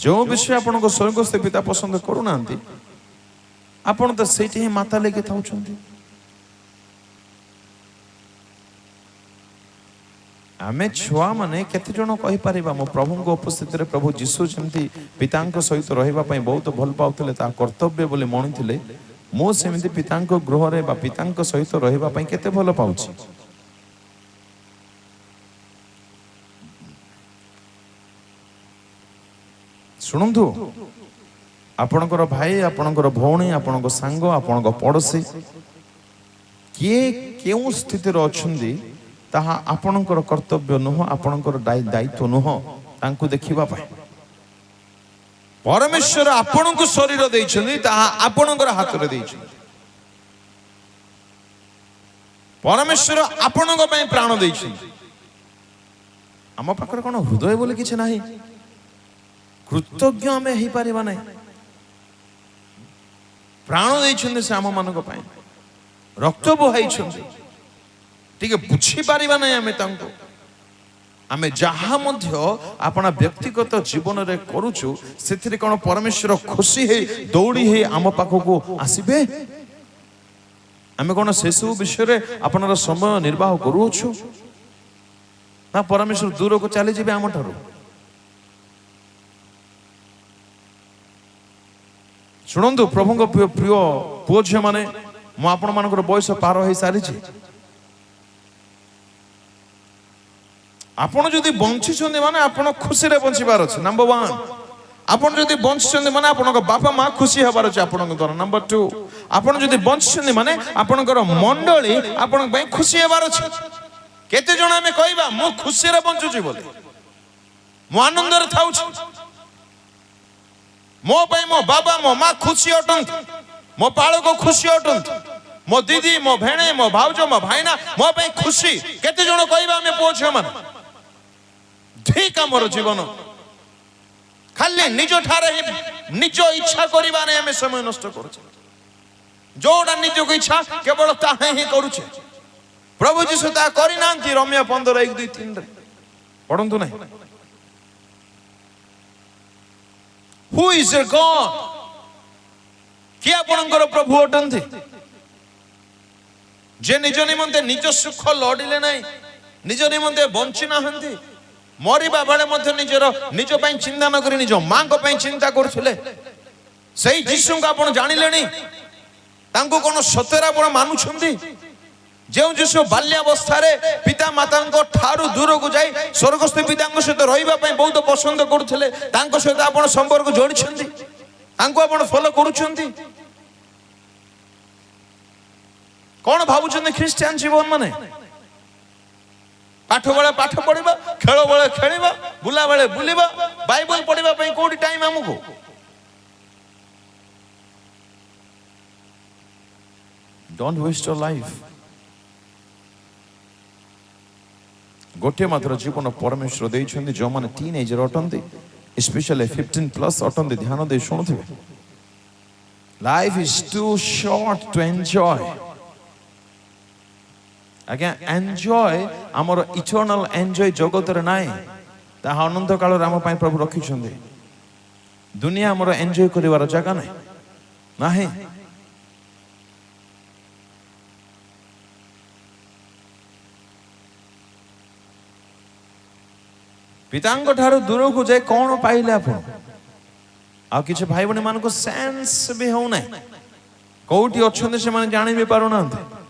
ଯେଉଁ ବିଷୟ ଆପଣଙ୍କ ସ୍ୱର୍ଗସ୍ଥ ପିତା ପସନ୍ଦ କରୁନାହାନ୍ତି, ଆପଣ ତ ସେଇଠି ହିଁ ମାତା ଲାଗି ଥାଉଛନ୍ତି। ଆମେ ଛୁଆମାନେ କେତେ ଜଣ କହିପାରିବା, ମୋ ପ୍ରଭୁଙ୍କ ଉପସ୍ଥିତିରେ ପ୍ରଭୁ ଯୀଶୁ ଯେମିତି ପିତାଙ୍କ ସହିତ ରହିବା ପାଇଁ ବହୁତ ଭଲ ପାଉଥିଲେ, ତାହା କର୍ତ୍ତବ୍ୟ ବୋଲି ମଣିଥିଲେ, ମୁଁ ସେମିତି ପିତାଙ୍କ ଗୃହରେ ବା ପିତାଙ୍କ ସହିତ ରହିବା ପାଇଁ କେତେ ଭଲ ପାଉଛି। ଶୁଣନ୍ତୁ, ଆପଣଙ୍କର ଭାଇ, ଆପଣଙ୍କର ଭଉଣୀ, ଆପଣଙ୍କ ସାଙ୍ଗ, ଆପଣଙ୍କ ପଡ଼ୋଶୀ କିଏ କେଉଁ ସ୍ଥିତିରେ ଅଛନ୍ତି, ତାହା ଆପଣଙ୍କର କର୍ତ୍ତବ୍ୟ ନୁହଁ, ଆପଣଙ୍କର ଦାୟିତ୍ୱ ନୁହଁ ତାଙ୍କୁ ଦେଖିବା ପାଇଁ। ପରମେଶ୍ୱର ଆପଣଙ୍କୁ ଶରୀର ଦେଇଛନ୍ତି, ତାହା ଆପଣଙ୍କର ହାତରେ ଦେଇଛନ୍ତି। ପରମେଶ୍ୱର ଆପଣଙ୍କ ପାଇଁ ପ୍ରାଣ ଦେଇଛନ୍ତି। ଆମ ପାଖରେ କ'ଣ ହୃଦୟ ବୋଲି କିଛି ନାହିଁ? କୃତଜ୍ଞ ଆମେ ହେଇପାରିବା ନାହିଁ। ପ୍ରାଣ ଦେଇଛନ୍ତି ସେ ଆମମାନଙ୍କ ପାଇଁ, ରକ୍ତ ବୋହାଇଛନ୍ତି, ଟିକେ ବୁଝିପାରିବା ନାହିଁ ଆମେ ତାଙ୍କୁ। ଆମେ ଯାହା ମଧ୍ୟ ଆପଣ ବ୍ୟକ୍ତିଗତ ଜୀବନରେ କରୁଛୁ, ସେଥିରେ କ'ଣ ପରମେଶ୍ୱର ଖୁସି ହେଇ ଦୌଡ଼ି ହେଇ ଆମ ପାଖକୁ ଆସିବେ? ଆମେ କ'ଣ ସେସବୁ ବିଷୟରେ ଆପଣଙ୍କର ସମୟ ନିର୍ବାହ କରୁଅଛୁ, ନା ପରମେଶ୍ୱର ଦୂରକୁ ଚାଲିଯିବେ ଆମଠାରୁ? ଶୁଣନ୍ତୁ, ପ୍ରଭୁଙ୍କ ପ୍ରିୟ ପୁଅ ଝିଅ ମାନେ, ମୁଁ ଆପଣମାନଙ୍କର ବୟସ ପାର ହେଇସାରିଛି। ଆପଣ ଯଦି ବଞ୍ଚିଛନ୍ତି ମାନେ ଆପଣ ଖୁସିରେ ବଞ୍ଚିବାର ଅଛି, ନମ୍ବର 1। ଆପଣ ଯଦି ବଞ୍ଚିଛନ୍ତି ମାନେ ଆପଣଙ୍କ ବାପା ମା ଖୁସି ହେବାର ଅଛି ଆପଣଙ୍କ ଦ୍ୱାରା, ନମ୍ବର 2। ଆପଣ ଯଦି ବଞ୍ଚିଛନ୍ତି ମାନେ ଆପଣଙ୍କର ମଣ୍ଡଳୀ ଆପଣଙ୍କ ପାଇଁ ଖୁସି ହେବାର ଅଛି। କେତେ ଜଣ ଆମେ କହିବା ମୁଁ ଖୁସିରେ ବଞ୍ଚୁଛି ବୋଲି, ମୁଁ ଆନନ୍ଦରେ ଥାଉଛି, ମୋ ପାଇଁ ମୋ ବାବା ମୋ ମା ଖୁସି ଅଟନ୍ତି, ମୋ ପାଳକ ଖୁସି ଅଟନ୍ତି, ମୋ ଦିଦି, ମୋ ଭେଣେ, ମୋ ଭାଉଜ, ମୋ ଭାଇନା ମୋ ପାଇଁ ଖୁସି। କେତେ ଜଣ କହିବା ଆମେ ପୁଅ ଝିଅ ମାନେ? ଠିକ ଆମର ଜୀବନ ଖାଲି ନିଜ ଠାରେ ହିଁ ନିଜ ଇଚ୍ଛା କରିବାରେ ଆମେ ସମୟ ନଷ୍ଟ କରୁଛେ। ଯୋଉଟା ନିଜକୁ ଇଚ୍ଛା କେବଳ ତାହା ହିଁ କରୁଛେ। ପ୍ରଭୁ ଯୀଶୁ ତାହା କରିନାହାନ୍ତି। ରୋମିଓ 15:1-2-3 ପଢନ୍ତୁ ନାହିଁ। Who Who is your God? किए आपणकर प्रभु अटंती जे निज निमंते निज सुख लड़िले ना निज निमंते बंची ना मरिबा बेले मध्य निजर निज पई चिंता न करी निज मां को पई चिंता करथुले सही यीशु को आपण जानिलेनी तांको कोन सतेरा आपण मानुछंती जे यीशु बाल्यावस्था रे पिता माता को ठारू दूर को जाई स्वर्गस्थ पिता को सहित रहिबा पई बहुत पसंद करथुले तांको सहित आपण संपर्क जोड़िछंती तांको आपण फॉलो करूछंती कौन भावुछंती ख्रिस्टियन जीवन माने पाठ बेले पाठ पढ़िबा खेल बेले खेलिबा बुला बेले बुलिबा बाइबल पढ़िबा पई कोडी टाइम हमको डोंट वेस्ट योर लाइफ गोटे मात्र जीवन परमेश्वर देइछंती जो माने टीनेजर अटंती स्पेशली 15 प्लस अटंती ध्यान दे सुनुथिबे life is too short to enjoy आज्ञा एंजॉय आमर इटर्नल एंजॉय जगत रे नाई ता अनंत काल राम पई प्रभु रखिछंदी दुनिया आमर एंजॉय करिवार जगह नै नाही पितांग ठारो दूर को जाय कोन पाइले आपण आ किछ भाई बने मान को सेंस भी हो नै कोठी अछंदे से माने जानि भी पारो नांते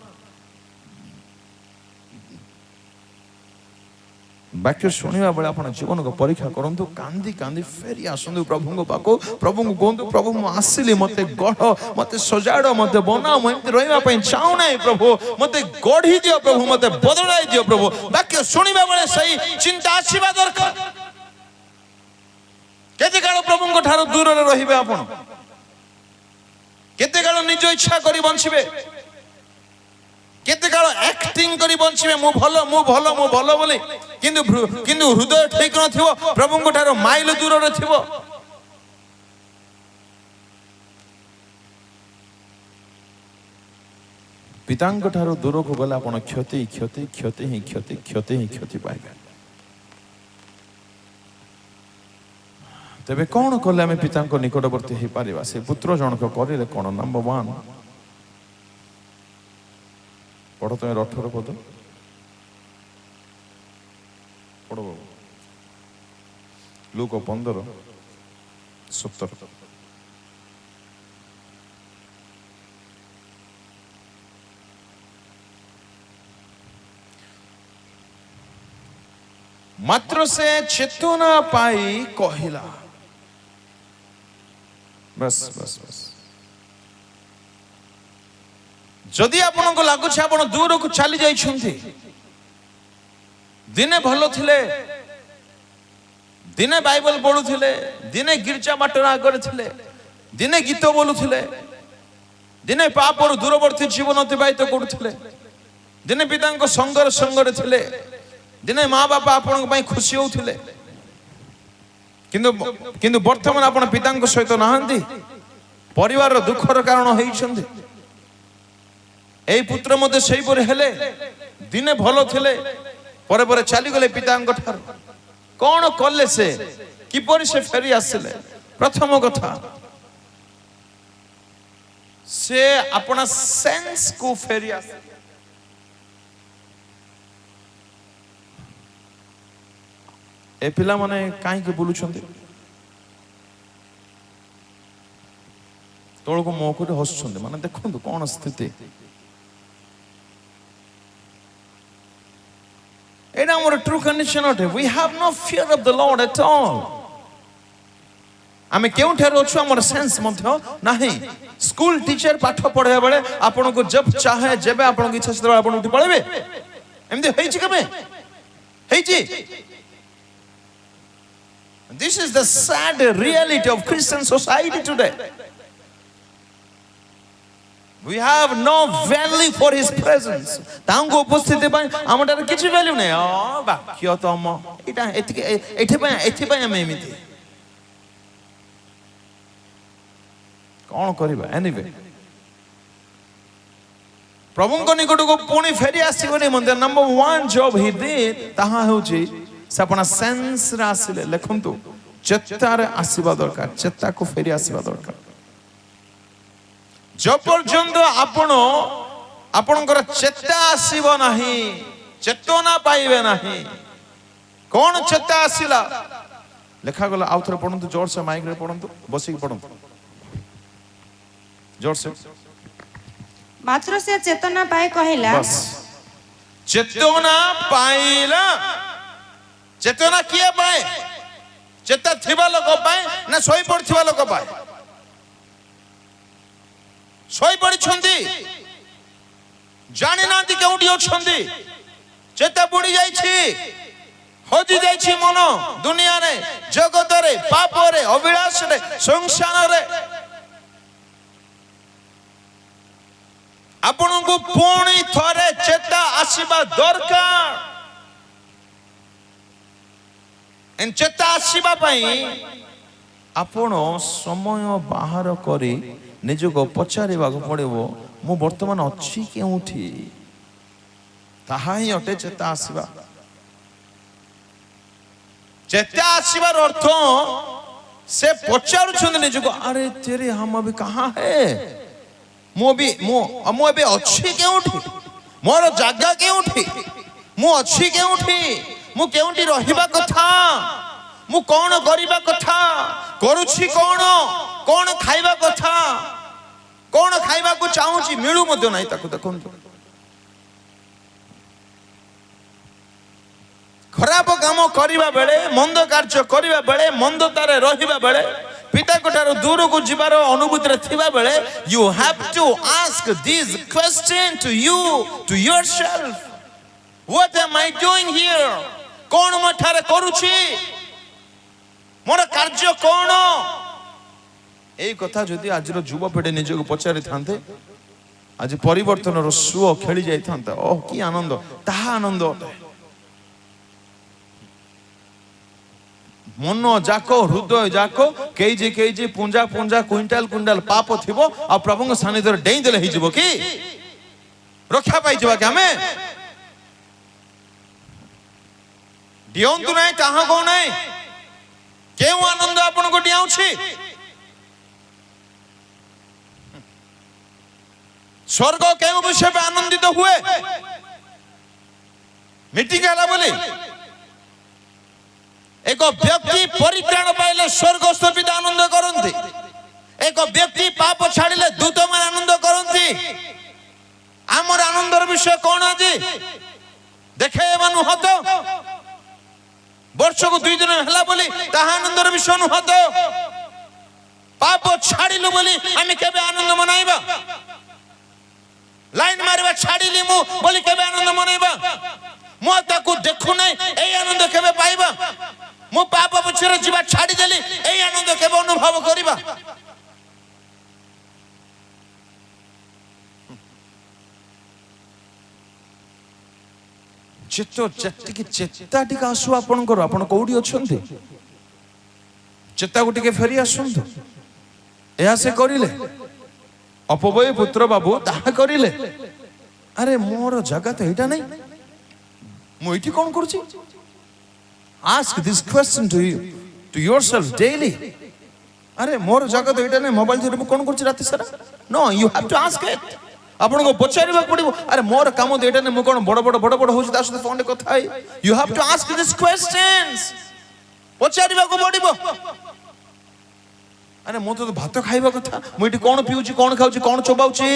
वाक्य शुणा बेले आप जीवन को परीक्षा करूँ कांदी कांदी फेरी आसतु प्रभु को पाको प्रभु को कहतु प्रभु मु आसिली मते गढ़ मते सजाड़ मते बना मुझे रही चाहू ना प्रभु मते गढ़ी दियो प्रभु मते बदलाई दियो प्रभु वाक्य शुणा बेले सही चिंता आसवा दरकार केते काल प्रभु को ठारो दूर रे रहिबे आपण केते काल निज इच्छा करी बंचिबे केते काल एक्टिंग करी बंचिबे मु भलो बोली किंतु हृदय ठीक नथिबो प्रभु को ठारो माइल दूर रे थिबो पितांग ठारो दूर को गला आपण क्षति क्षति क्षति ही क्षति क्षति ही क्षति पाइबे तबे कौन कले आमे पिता को निकटवर्ती हे पारिबा से पुत्र जनक करिले कोन नंबर 1 पढ़ो तुम 18 पद पढ़ो लूक 15:17 मात्र से चेतना पाई कहिला बस बस बस जदि आपन को लागुछ आपन दूर को चली जाइछंती दिने भलो थिले दिने बाइबल पढुथिले दिने गिरजा माटरा करथिले दिने गीत बोलुथिले दिने पापर दूरवर्ती जीवन अतिबाहित करुथिले दिने पिता को संगर थिले दिने माँ बापा आपन पई खुशी होउथिले किंतु वर्तमान आपन पिता को सहित नहांती परिवार दुखर कारण होइछंती ए पुत्र मते सही पर हेले दिने भलो थिले परे परे चली गले पिता ठार कौन कले से किपरि से फेरी आसिले प्रथम कथा से अपना सेंस को फेरी आसिले ए पिला माने काई के बोलुछंती तोळ को मोकटे हसछंती माने देखंतु कोन स्थिति एना मोर ट्रू कंडीशन अटे we have no fear of the Lord at all आमे केउ ठेर अछु हमर सेंस मध्य नाही स्कूल टीचर पाठ पढे बेले आपन को जब चाहे जेबे आपन को इच्छा से आपन उठी पळेबे एमदे हेछि कबे हेछि this is the sad reality of Christian society today we have no value for his presence तांगो उपस्थिति पय हमटार किछि वैल्यू नै ओ वाक्य तम एटा एथि पय हम एमिति कोन करबा एनीवे प्रभु को निकट को पुणी फेरी आसीगने मंदिर नंबर 1 जॉब ही डिड ताहा होची से अपना सेंस रा आसिले लेखंतु ଚେତାରେ ଆସିବା ଦରକାର, ଚେତାକୁ ଫେରି ଆସିବା ଦରକାର। ଯେପର୍ଯ୍ୟନ୍ତ ଆପଣଙ୍କର ଚେତା ଆସିବ ନାହିଁ, ଚେତନା ପାଇବେ ନାହିଁ। କଣ ଚେତା ଆସିଲା ଲେଖାଗଲା? ଆଉ ଥରେ ପଢନ୍ତୁ, ଜୋରସେ ମାଇକରେ ପଢନ୍ତୁ, ବସିକି ପଢନ୍ତୁ ଜୋରସେ। ମାତ୍ର ସେ ଚେତନା ପାଇ କହିଲା, ବସ୍, ଚେତନା ପାଇଲା। ଚେତନା କିଏ ପାଏ? ଚେତା ଥିବା ଲୋକ ପାଏ ନା ଶୋଇ ପଡିଥିବା ଲୋକ ପାଏ? ଶୋଇ ପଡିଛନ୍ତି, ଜାଣିନାହାନ୍ତି କେଉଁଠି ଅଛନ୍ତି, ଚେତା ବୁଡି ଯାଇଛି, ହଜି ଯାଇଛି ମନ ଦୁନିଆରେ, ଜଗତରେ, ପାପରେ, ଅଭିଳାଷରେ, ସଂସାରରେ। ଆପଣଙ୍କୁ ପୁଣି ଥରେ ଚେତା ଆସିବା ଦରକାର। ଚେତା ଆସିବା ପାଇଁ ଆପଣ ସମୟ ବାହାର କରି ନିଜକୁ ପଚାରିବାକୁ ପଡିବ, ମୁଁ ବର୍ତ୍ତମାନ ଅଛି କେଉଁଠି? ତାହା ହିଁ ଅଟେ ଚେତା ଆସିବା। ଚେତା ଆସିବାର ଅର୍ଥ ସେ ପଚାରୁଛନ୍ତି ନିଜକୁ, ଆରେ ତେରେ ହମ ବି କାହା ହେ? ମୁଁ ଏବେ ଅଛି କେଉଁଠି? ମୋର ଜାଗା କେଉଁଠି? ମୁଁ ଅଛି କେଉଁଠି? ମୁଁ କେଉଁଠି ରହିବା କଥା? ମୁଁ କଣ କରିବା କଥା? କରୁଛି କଣ? କଣ ଖାଇବା କଥା? କଣ ଖାଇବାକୁ ଚାହୁଁଛି, ମିଳୁ ମଧ୍ୟ ନାହିଁ ତାକୁ। ଦେଖନ୍ତୁ, ଖରାପ କାମ କରିବା ବେଳେ, ମନ୍ଦ କାର୍ଯ୍ୟ କରିବା ବେଳେ, ମନ୍ଦତାରେ ରହିବା ବେଳେ, ପିତାଙ୍କ ଠାରୁ ଦୂରକୁ ଯିବାର ଅନୁଭୂତିରେ ଥିବା ବେଳେ, you have to ask this question to you, to yourself. What am I doing here? କଣ ମୁଁ ଏଠାରେ କରୁଛି? ମୋର କାର୍ଯ୍ୟ କଣ? এই কথা যদি আজর যুবপিঢ়ি নিজକୁ ପଚାରିଥାନ୍ତେ, ଆଜି ପରିବର୍ତ୍ତନର ସୁଅ ଖେଳି ଯାଇଥାନ୍ତା। ଓ କି ଆନନ୍ଦ! ତାହା ଆନନ୍ଦ ଅଟେ। ମନ ଯାକ, ହୃଦୟ ଯାକ କେଜି କେଜି, ପୁଞ୍ଜା ପୁଞ୍ଜା, କୁଇଣ୍ଟାଲ କୁଇଣ୍ଟାଲ ପାପ ଥିବ, ଆଉ ପ୍ରଭୁଙ୍କ ସାନ୍ନିଧ୍ୟରେ ଡେଇଁ ଦେଲେ ହେଇଯିବ କି? ରକ୍ଷା ପାଇଯିବା କି ଆମେ? ଡିଅନ୍ତୁ ନାହିଁ, ତାହା କହୁ ନାହିଁ। କେଉଁ ଆନନ୍ଦ ଆପଣଙ୍କୁ ଡିଆଉଛି? ସ୍ୱର୍ଗ କେଉଁ ବିଷୟ ଆନନ୍ଦିତ ହୁଏ? ମିଟିଂ ହେଲା ବୋଲି ଏକ ବ୍ୟକ୍ତି ପରିତ୍ରାଣ ପାଇଲେ ସ୍ୱର୍ଗସ୍ଥ ପିତା ଆନନ୍ଦ କରନ୍ତି। ଏକ ବ୍ୟକ୍ତି ପାପ ଛାଡ଼ିଲେ ଦୂତମାନେ ଆନନ୍ଦ କରନ୍ତି। ଆମର ଆନନ୍ଦର ବିଷୟ କଣ ଆଜି? ଦେଖେଇବା ନୁହଁ ତ, ବର୍ଷକୁ 2 ଦିନ ହେଲା ବୋଲି ତାହା ଆନନ୍ଦର ବିଷୟ ନୁହଁ ତ। ପାପ ଛାଡ଼ିଲୁ ବୋଲି ଆମେ କେବେ ଆନନ୍ଦ ମନାଇବା? ଲାଇନ ମାରିବା ଛାଡ଼ିଲି ମୁଁ ବୋଲି କେବେ ଆନନ୍ଦ ମନାଇବା? ମୁଁ ତାକୁ ଦେଖୁନାହିଁ, ଏଇ ଆନନ୍ଦ କେବେ ପାଇବା? ମୁଁ ପାପ ପଛରେ ଯିବା ଛାଡ଼ିଦେଲି, ଏଇ ଆନନ୍ଦ କେବେ ଅନୁଭବ କରିବା? ଚେତା ଟିକେ ଆସୁ ଆପଣଙ୍କର। ଆପଣ କୋଉଠି ଅଛନ୍ତି? ଚେତାକୁ ଟିକେ ଫେରି ଆସନ୍ତୁ। ଏହା ସେ କରିଲେ, ଅପବୟ ପୁତ୍ର ବାବୁ ତାହା କରିଲେ। ଆରେ ମୋର ଜାଗା ତ ଏଇଟା ନାହିଁ, ମୁଁ ଏଇଠି କଣ କରୁଛି? Ask this question to yourself daily. আরে মোর জায়গা তো এটা নাই, মোবাইল ধরে কোন করছি রাতে সারা? No, you have to ask it. ଆପଣଙ୍କୁ ପଚାରିବାକୁ ପଡ଼ିବ, ଆରେ ମୋର କାମ ତ ଏଇଟା ନାହିଁ, ମୁଁ କଣ ବଡ଼ ବଡ଼ ହଉଛି ତା ସହିତ ଫୋନରେ କଥା ହେଇ? You have to ask these questions. ପଚାରିବାକୁ ପଡ଼ିବ। ଆରେ ମୁଁ ତ ଭାତ ଖାଇବା କଥା, ମୁଁ ଏଠି କଣ ପିଉଛି, କଣ ଖାଉଛି, କଣ ଚୋବାଉଛି?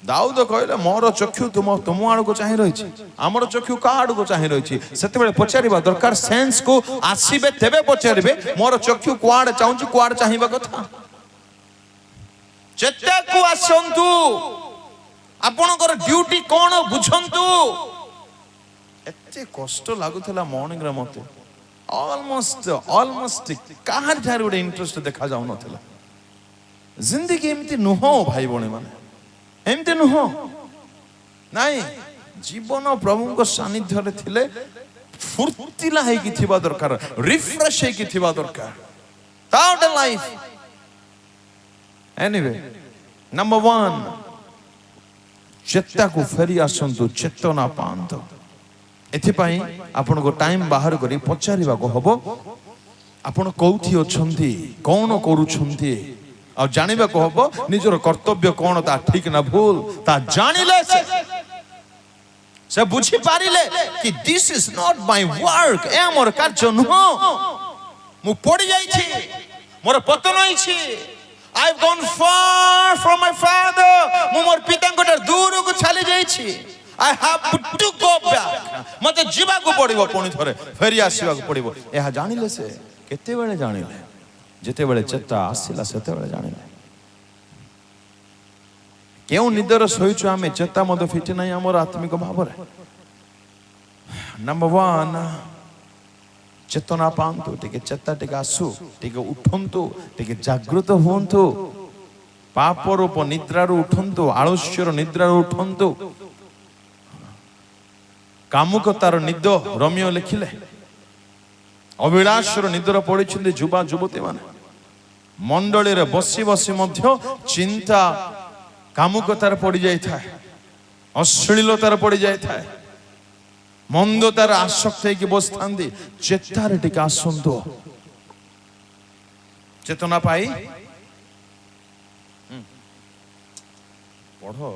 ଦାଉଦ କହିଲେ, ମୋର ଚକ୍ଷୁ ତୁମ ଆଡ଼କୁ ଚାହିଁ ରହିଛି, ଆମର ଚକ୍ଷୁ କାହା ଆଡ଼କୁ ଚାହିଁ ରହିଛି? ସେତେବେଳେ ପଚାରିବା ଦରକାର। ସେନ୍ସକୁ ଆସିବେ ତେବେ ପଚାରିବେ, ମୋର ଚକ୍ଷୁ କୁଆଡ଼େ ଚାହୁଁଛି, କୁଆଡ଼େ ଚାହିଁବା କଥା? ଚେତାକୁ ଆସନ୍ତୁ। ଆପଣଙ୍କର ଡ୍ୟୁଟି କଣ ବୁଝନ୍ତୁ। ଏତେ କଷ୍ଟ ଲାଗୁଥିଲା ମର୍ଣ୍ଣିଂରେ ମତେ, ଅଲମୋଷ୍ଟ କାହାର ଠାରୁ ଗୋଟେ ଇଣ୍ଟରେଷ୍ଟ ଦେଖା ଯାଉନଥିଲା। ଜିନ୍ଦଗି ଏମିତି ନୁହଁ ଭାଇ ଭଉଣୀ ମାନେ, ଏମିତି ନୁହଁ। ନାଇଁ, ଜୀବନ ପ୍ରଭୁଙ୍କ ସାନ୍ନିଧ୍ୟରେ ଥିଲେ ଫୁର୍ତ୍ତିଲା ହେଇକି ଥିବା ଦରକାର, ରିଫ୍ରେଶ ହେଇକି ଥିବା ଦରକାର। Without a life. Anyway, number 1, ଚେତାକୁ ଫେରି ଆସନ୍ତୁ, ଚେତନା ପାଆନ୍ତୁ। एथिपाई आपण को टाइम बाहर करी पचारिबा को हबो आपण कोउथि अछंती कोन करूछंती आ जानिबा को हबो निजर कर्तव्य कोन ता ठीक ना भूल ता जानिले से बुझी पारिले कि this is not my work ए मोर कार्य नुह मु पड़ी जाई छी मोर पतन होई छी I have gone far from my father मु मोर पिता को दूर को चली जाई छी I have to go back मते जीवा को पड़िबो पुनी थरे फेरी आसीबा को पड़िबो एहा जानिले से केते बेले जानिले जेते बेले चेता आसीला सेते बेले जानिले केउ निदर सोइछु आमे चेता मद फिटी नाही हमर आत्मिक भाव रे नंबर 1 चेतना पांतु टिके चेता टिके आसु टिके उठंतु टिके जागृत होंतु पाप रूप निद्रा रु उठंतु आलस्यर निद्रा रु उठंतु कामुकतार निद रोमियो लिखिले अभिलाषर निद्र पड़िछन्ति जुबा जुवती माने मंडली रे बसी बसी मध्य चिंता कामुकतार पड़ी जाय थाए अश्लीलतार पड़ी जाय थाए मंदतार आसक्त होइकि बसथांती चेतार टिके आसंतु चेतना पाई पढ़ो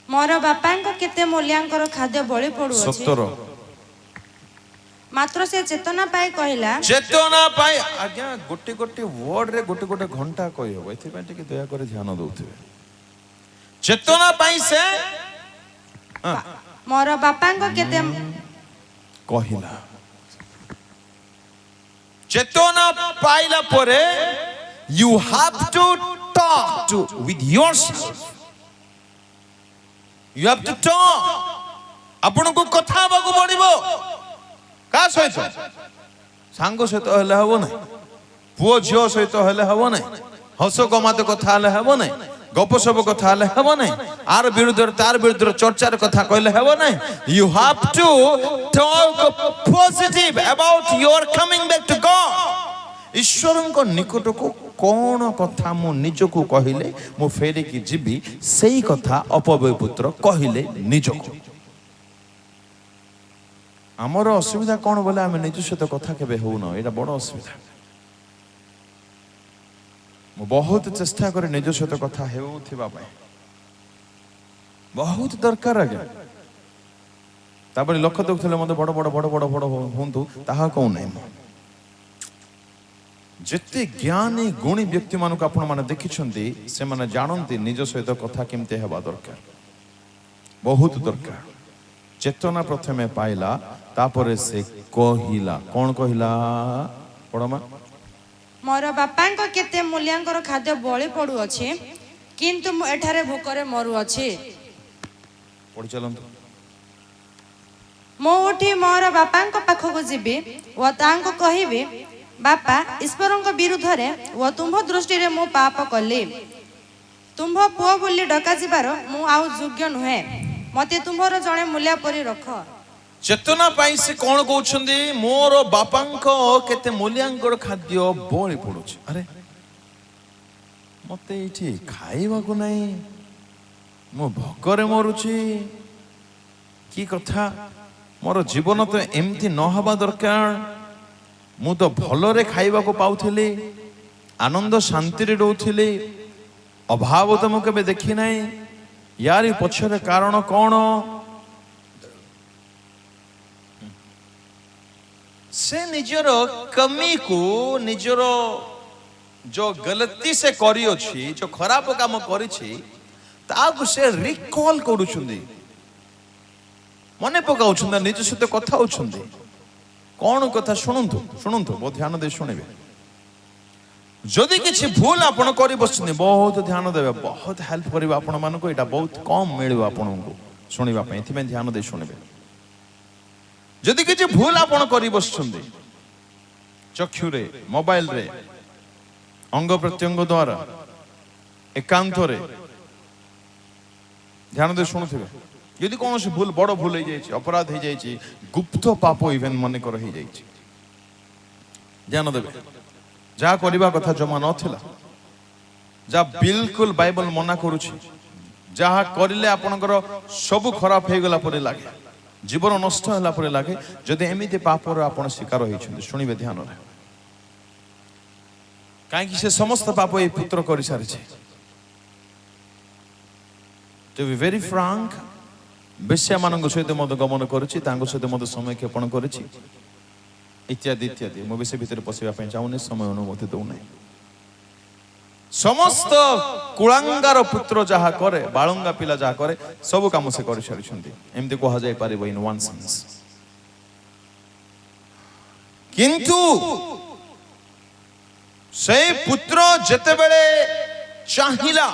मोर बापांको केते मूल्यांकर खाद्य बळी पडु अछि 17 मात्र से चेतना पाई कहिला चेतना पाई आज्ञा गोटे गोटे वर्ड रे गोटे गोटे घंटा कहि हो एथि पे टिके दया करे ध्यान दउथिबे चेतना पाई से मोर बापांको केते कहिला चेतना पाइला परे you have to talk to with yourself you have to talk आपण को कथा बागु पड़िबो का सहित सांग सहित हेले हबो नै पुओ झियो सहित हेले हबो नै हस गमात कथा हेले हबो नै गप सब कथा हेले हबो नै आर विरुद्ध तार विरुद्ध चर्चार कथा कहले हबो नै you have to talk positive about your coming back to God Eswaran को निकट को कोन कथा मु निजको कहिले मु फेरे की जीवी सेही कथा अपव्यय पुत्र कहिले निजको आमर असुविधा कौन बोले आम निज सहित कथा केबे हो न एटा बड़ असुविधा मु बहुत चेष्टा करे निज सहित कथा हेउथिबा पय बहुत दरकार आगे ताबले लक्ष्य देखुले मते बड़ बड़ बड़ बड़ बड़ होंतु ताहा कोन नै जेते ज्ञानी गुणी व्यक्ति मानक आपण माने देखिछंती से माने जानंती निज सहित कथा केमते हेबा दरकार बहुत दरकार चेतना प्रथमे पाइला तापरे से कहिला कोन कहिला पड़मा मोर बापांको केते मूल्यांकर खाद्य बळी पडु अछि किंतु मु एठारे भूकरे मरु अछि पढि चलंतु मो उठी मोर बापांको पाखको जिबी व तांको कहिबी बापा ईश्वरଙ୍କ विरुद्धरे व तुंभ दृष्टि रे मु पाप कली तुंभ पुओ बोली डका जिबार मु आउ योग्य नुहे मते तुंभर जणे मूल्य परि रख चेतना पाई से कोन कहउछंदी मोर बापांको केते मूल्यांकर खाद्य बळी पडुछ अरे मते इठी खाइबा को नै मु भोकरे मरुची की कथा मोर जीवन तो एमती न हबा दरकार मु तो भलरे खाइबा को पाउथिली आनंद शांति रे रहउथिली अभाव तो मु केबे देखि नै यारी पछरे कारण कोन से निजर कमी को निजर जो गलती से करी अछि जो खराब काम करी छी ताकु से रिकॉल करूछुंदी मने पकाउछुंदा निज सहित कथा होछुंदी कौन कथा शुणुंतु शुणुंतु बहुत ध्यान दे शुणिबे जदि किछि भूल आपण करि बसुनी बहुत ध्यान देबे बहुत हेल्प करिबा आपण मान को एटा बहुत कम मिलिबा आपण को शुनिबा पई एथि में ध्यान दे शुनिबे जदि किछि भूल आपण करि बसुंदी चक्षु रे मोबाइल रे अंग प्रत्यंग द्वारा एकांत रे ध्यान दे शुणुथिबे यदि कौन से भूल बड़ भूल हो अपराध हो जाए गुप्त पाप इवेन मन कर हो जाए ध्यान देवे जहाँ करने कथा जमा नाला जहाँ बिल्कुल बाइबल मना करुछि जहाँ करले आपनकर सब खराब हो गला परे लागे जीवन नष्ट होला परे लागे जदि एमिति पापर आपण शिकार होइछन्ते सुनिबे ध्यान रे काहे कि से समस्त पाप ए पुत्र करि सारि छे टू बी वेरी फ्रैंक बेश्या मानक सहित मद गमन करूछि तांग सहित मद समय क्षेपण करूछि इत्यादि इत्यादि मो विषय भितर पसिबा पय चाउने समय अनुमति दउ नै समस्त कुलांगार पुत्र जहा करे बाळंगा पिला जहा करे सब काम से करि सारिछन्ति एमति कहा जाय पारिबो इन वन सेंस किंतु से पुत्र जते बेले चाहिला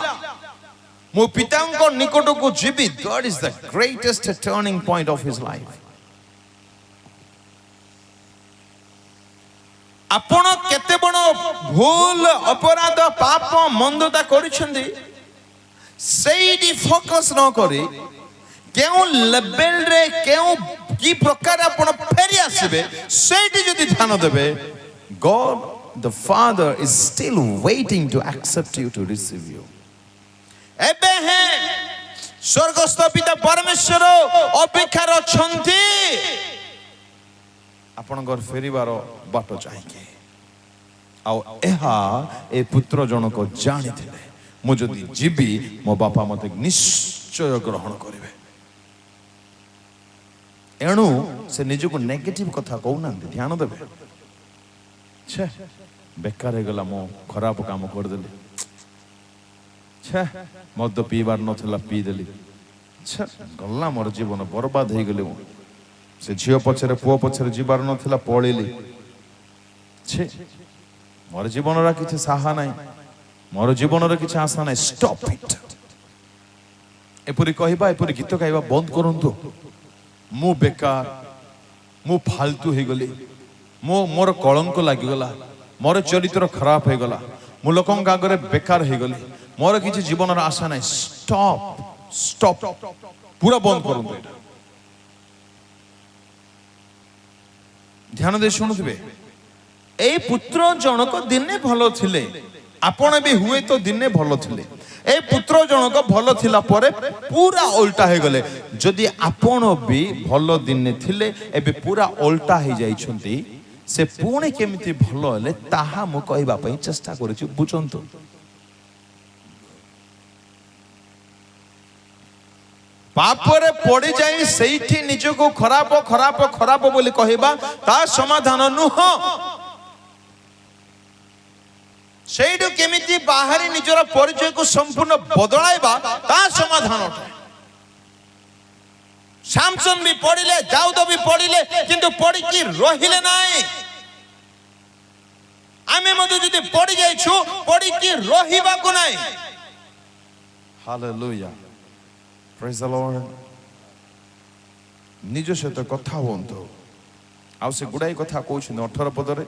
मो पितांको निकट को जीवी that is the greatest turning point of his life आपण केते बड़ भूल अपराध पाप मंदता करिसंदी सेडी फोकस न करी केउ लेवल रे केउ की प्रकार आपण फेरी आसीबे सेडी जदी ध्यान देबे God the Father is still waiting to accept you to receive you एबे है स्वर्गस्थ पिता परमेश्वर अपेक्षा रछंती आपण घर फेरिबार बाट चाहिए आ एहा ए पुत्र जनक जानी थिले मु जदी जीवी मो बापा मते निश्चय ग्रहण करिवे एणु से निजको नेगेटिव कथा कहू ना ध्यान देबे छे बेकार हे गला मो खराब काम कर देली छे मद पीबार नथला पी देली छे गल्ला मोर जीवन बर्बाद हे गेले से झियो पछरे पुओ पछरे जीवार नथिला पळेली छे मोर जीवन रा किछ साहा नाही मोर जीवन रा किछ आशा नाही स्टॉप इट एपुरी कहबा एपुरी गीत गाइबा बंद करंतु मु बेकार मु फालतू हे गली मोर कलंक लागि गला मोर चरित्र खराब हे गला मु लोकन आगरे बेकार हे गली मोर किछ जीवन रा आशा नाही स्टॉप स्टॉप पूरा बंद करंतु एटा ध्यान दे शुणुथिबे ए पुत्र जनक दिने भलो थिले आपण भी हुए तो दिने भलो थिले ए पुत्र जनक भलो थिला परे पूरा उल्टा हे गले जदि आपण भी भलो दिने थिले एबे पूरा उल्टा हे जाई छंती से पुणे केमिति भलो हले ताहा मु कहबा पई चेष्टा करूची बुझंतु पापरे पड़ी जाई सेठी निजको खराब खराब खराब बोली कहबा ता समाधान नुह सेठु केमिति बाहरी निजर परिचय को संपूर्ण बदलाइबा ता समाधान सामसन भी पड़िले दाऊद भी पड़िले किंतु पड़ी की रहिले नाही आमे मधु जदि पड़ी जाइछु पड़ी की रहिबा को नाही हालेलुया प्रेज द लॉर्ड निज सहित कथा हुंतो आ से गुडाई कथा कहउछ 18 पदरे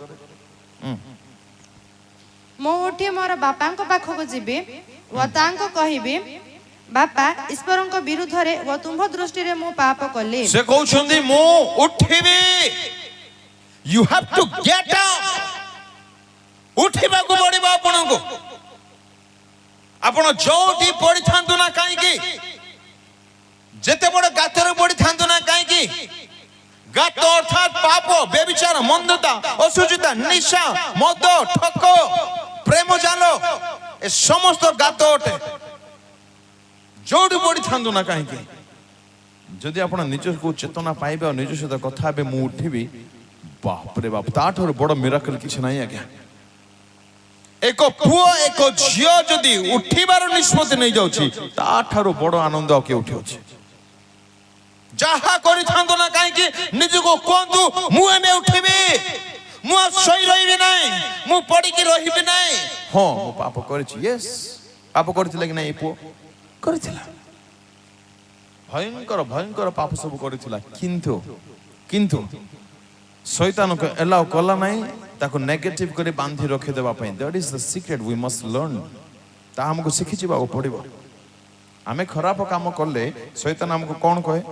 मो उठी मोर बापांको पाखको जिबे व तांको कहिबे बापा ईश्वरଙ୍କ विरुद्धरे व तुंभ दृष्टिरे मो पाप कले से कहउछंदी मो उठिबे you have to get up उठिबा को पड़िबा आपनको आपण जोटी पड़ी थांतु ना काई की जेते बड़ गातर पड़ी थांतु ना काई की गात अर्थात पाप बेविचार मंदता असुचिता निशा मद ठक प्रेम जालो ए समस्त गात अटे जोड़ी पड़ी थांतु ना काई की जदि आपण निज को चेतना पाइबे और निज सहित कथा बे मु उठिबी बाप रे बाप ताठर बड़ मिराकल किछ नाही आज्ञा एक पुओ एक झियो जदि उठिबार निष्पत्ति नै जाउछि ताठारो बड़ आनंद के उठि अछि जहा करि थांदो ना काहे कि निजको कोंतु मु एमे उठिबे मु सही रहिबे नै मु पड़ी कि रहिबे नै हां मु पाप करिछि यस पाप करथिला कि नै पुओ करथिला भयंकर भयंकर पाप सब करथिला किंतु शैतान को एलाउ कला नै ताको नेगेटिव करे बांधी रखे देबा पई that is the secret we must learn ता हमको सिखि जिबा को पड़िबो आमे खराब काम करले शैतान हमको कोन कहे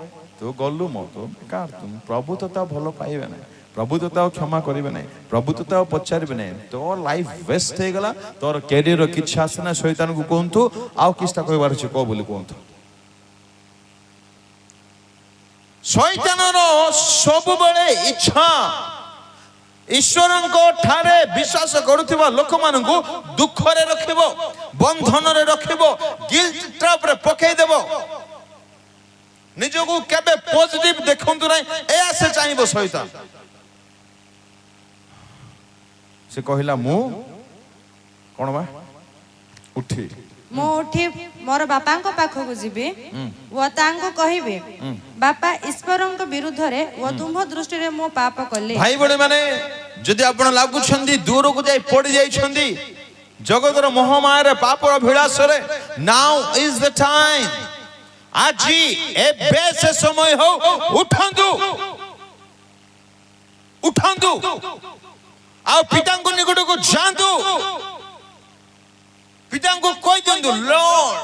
तो गल्लु मो तो बेकार तुम प्रभु तो ता भलो पाइबे नै प्रभु तो ता क्षमा करिबे नै प्रभु तो ता पचारिबे नै तो लाइफ वेस्ट हे गला तोर कैरियर किछ आसना शैतान को कोंतु आउ किछटा कहबार छै को बोली कोंतु शैतानर सबुबले इच्छा ईश्वरଙ୍କ ठारे विश्वास करुथिबा लोक मानकु दुख रे रखिबो, बंधन रे रखिबो, गिल्ट ट्रैप रे पकई देबो, निजको केबे पॉजिटिव देखंतु नै एया से चाहिबो शैतान। से कहिला मु कोन बा उठी मु उठी मोर बापांको पाखको जिबे व तांको कहिबे बापा ईश्वरଙ୍କ विरुद्धरे व तुम दृष्टि रे मो पाप कले। भाई बड़े माने जदि आपण लागु छंदी दूर को जाई पड़ी जाई छंदी जगतर मोहमाया रे पापर अभिलाष रे, नाउ इज द टाइम, आजी एबे से समय हो, उठंदु उठंदु आ पिता को निकट को जांदु, पिता को कोई दंदु लॉर्ड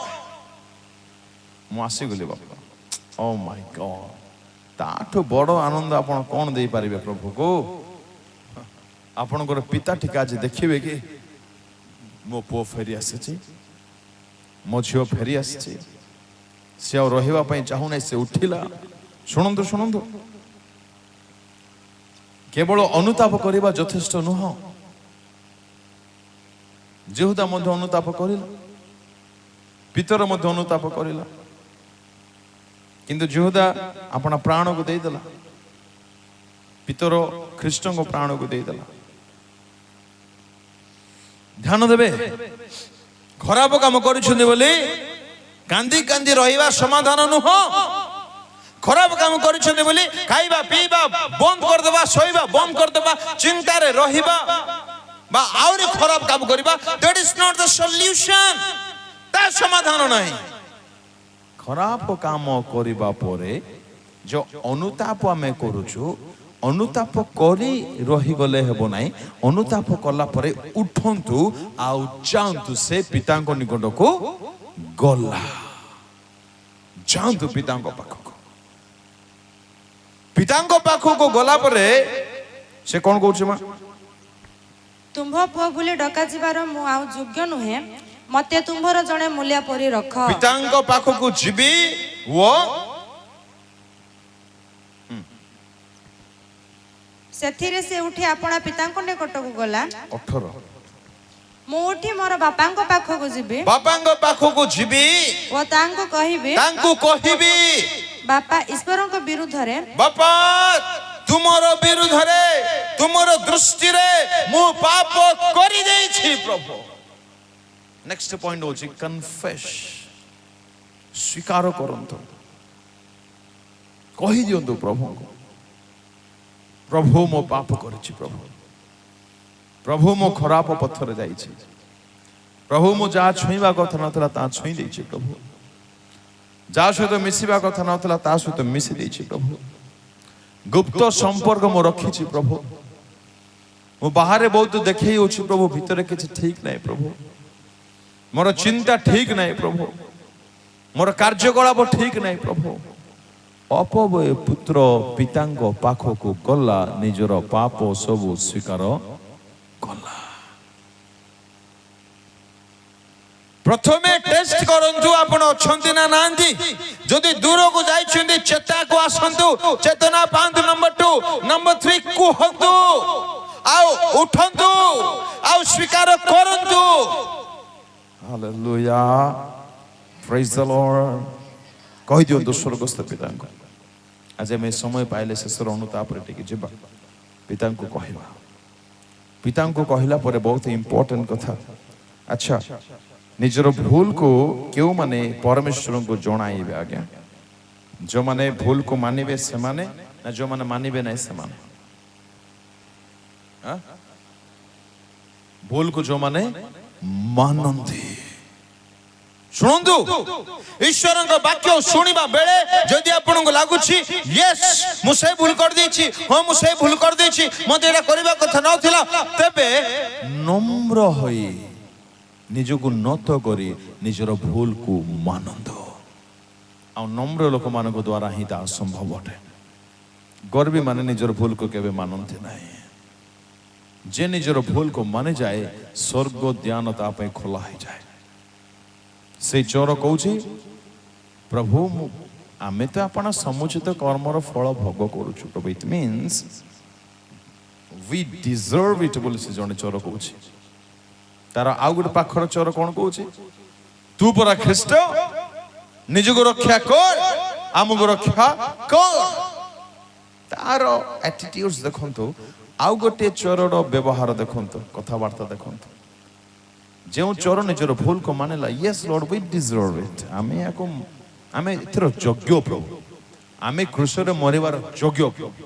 मु आसी गली बाबा। ओ माय गॉड, ताठो बड़ आनंद आपण कोन देई परिबे प्रभु को। आपण को पिता ठिका जे देखिबे कि मो पो फेरी आसी, मो झियो फेरी आसी, से और रहिबा पई चाहू नै, से उठिला। सुनंदु सुनंदु, केवल अनुताप करिबा यथेष्ट नुह, जेहुदा मध्य अनुताप करिला, पितर मध्य अनुताप करिला, किंतु जेहुदा अपना प्राण को देई देला, पितर ख्रीष्ट को प्राण को देई देला। ध्यान देबे, खराब काम करिछुनी बोली कांदी कांदी रहिबा समाधान नुह, खराब काम करिछुनी बोली खाइबा पीबा बंद कर देबा, सोइबा बंद कर देबा, चिंता रे रहिबा बा आउरी खराब काम करिबा, that is not the solution, ता समाधान नहीं। खराब काम करिबा परे जो अनुताप आमे करूछु, अनुताप करी रही गले हेबो नाही, अनुताप कला परे उठंतु आउ जांतु से पितांको निकट को गला, जांतु पितांको पाखको, पितांको पाखको गला परे से कोन कहउछ मा तुम्भ पुआ बोली डका जिबार मु आउ योग्य नुहे, मते तुम्भर जणे मूल्य परि रख। पितांको पाखको जिबी वो सेथिरे से उठी आपणा पितांको निकटको गला। 18 मु उठी मोर बापांको पाखको जिबे, बापांको पाखको जिबी व तांको कहिबे, तांको कहिबी बापा ईश्वरଙ୍କ विरुद्धरे, बापा तुमर विरुद्धरे, तुमर दृष्टि रे मु पाप करि देछि प्रभु। नेक्स्ट पॉइंट होछि कन्फेस, स्वीकार करंतु, कहि दियंतु प्रभु को, प्रभु मो पाप करिछि, प्रभु प्रभु मो खराब पथर जाइछि, प्रभु मो जा छुईबा कथा नथला ता छुई देछि, प्रभु जा सहित मिसिबा कथा नथला ता सहित मिसि देछि, प्रभु गुप्त संपर्क मो रखिछि, प्रभु मो बाहर बहुत देखै होछि, प्रभु भीतर किछि ठीक नै, प्रभु मोर चिंता ठीक नै, प्रभु मोर कार्यकलाप ठीक नै, प्रभु अपवय पुत्र पितांको पाखको गला, निजर पाप सब स्वीकार कला। प्रथमे टेस्ट करंतु आपण अछंती ना नांदी, जदि दूर को जाइछंती चेता को आसंतु, चेतना पांतु। नंबर 2 नंबर 3 कुहंतु आउ उठंतु आउ स्वीकार करंतु। Hallelujah, praise the Lord. कहि दियंतु स्वर्गस्थ पितांको, आज मैं समय पाइले शेषर अनुताप रे टिके जेबा पितांको कहिबा, पितांको कहिला परे बहुत इंपोर्टेंट कथा। अच्छा, निजर भूल को क्यों माने परमेश्वर को जणाइबे आज्ञा, जो माने भूल को मानिबे से माने ना जो माने मानिबे नै से माने, भूल को जो माने मानंती। शुणु, ईश्वर वाक्य शुणा बेले जदि आपन को लागुछि यस मुसे भूल कर देछि, हां मुसे भूल कर देछि, मते एटा करबा कथा नथिला, तबे नम्र होई निजको नत करी निजर भूल को मानंद। आ नम्र लोक मान द्वारा ही ता संभव अटे। गर्वी माने निजर भूल को केबे मानंते नाही। जे निजर भूल को माने जाए स्वर्ग ज्ञान ता पे खोला हो जाए। से चोर कहूँ प्रभु आमे तो आपण समुचित कर्मर फल भोग करूछु प्रभु it means we deserve it बोली से जने चोर कहूछि तार आउ गोटे पाखर चोर कोन कहूछि तू परा ख्रीष्ट निज को रक्षा कर आमको रक्षा कर तार एटीट्यूड्स देखंतु आउ गोटे चोरर व्यवहार देखंतु कथावार्ता देखंतु जो चोर निजर भूल को मानेला yes Lord we deserve it आमे याको आमे इथर योग्य प्रभु आमे क्रूसरे मरिवार योग्य प्रभु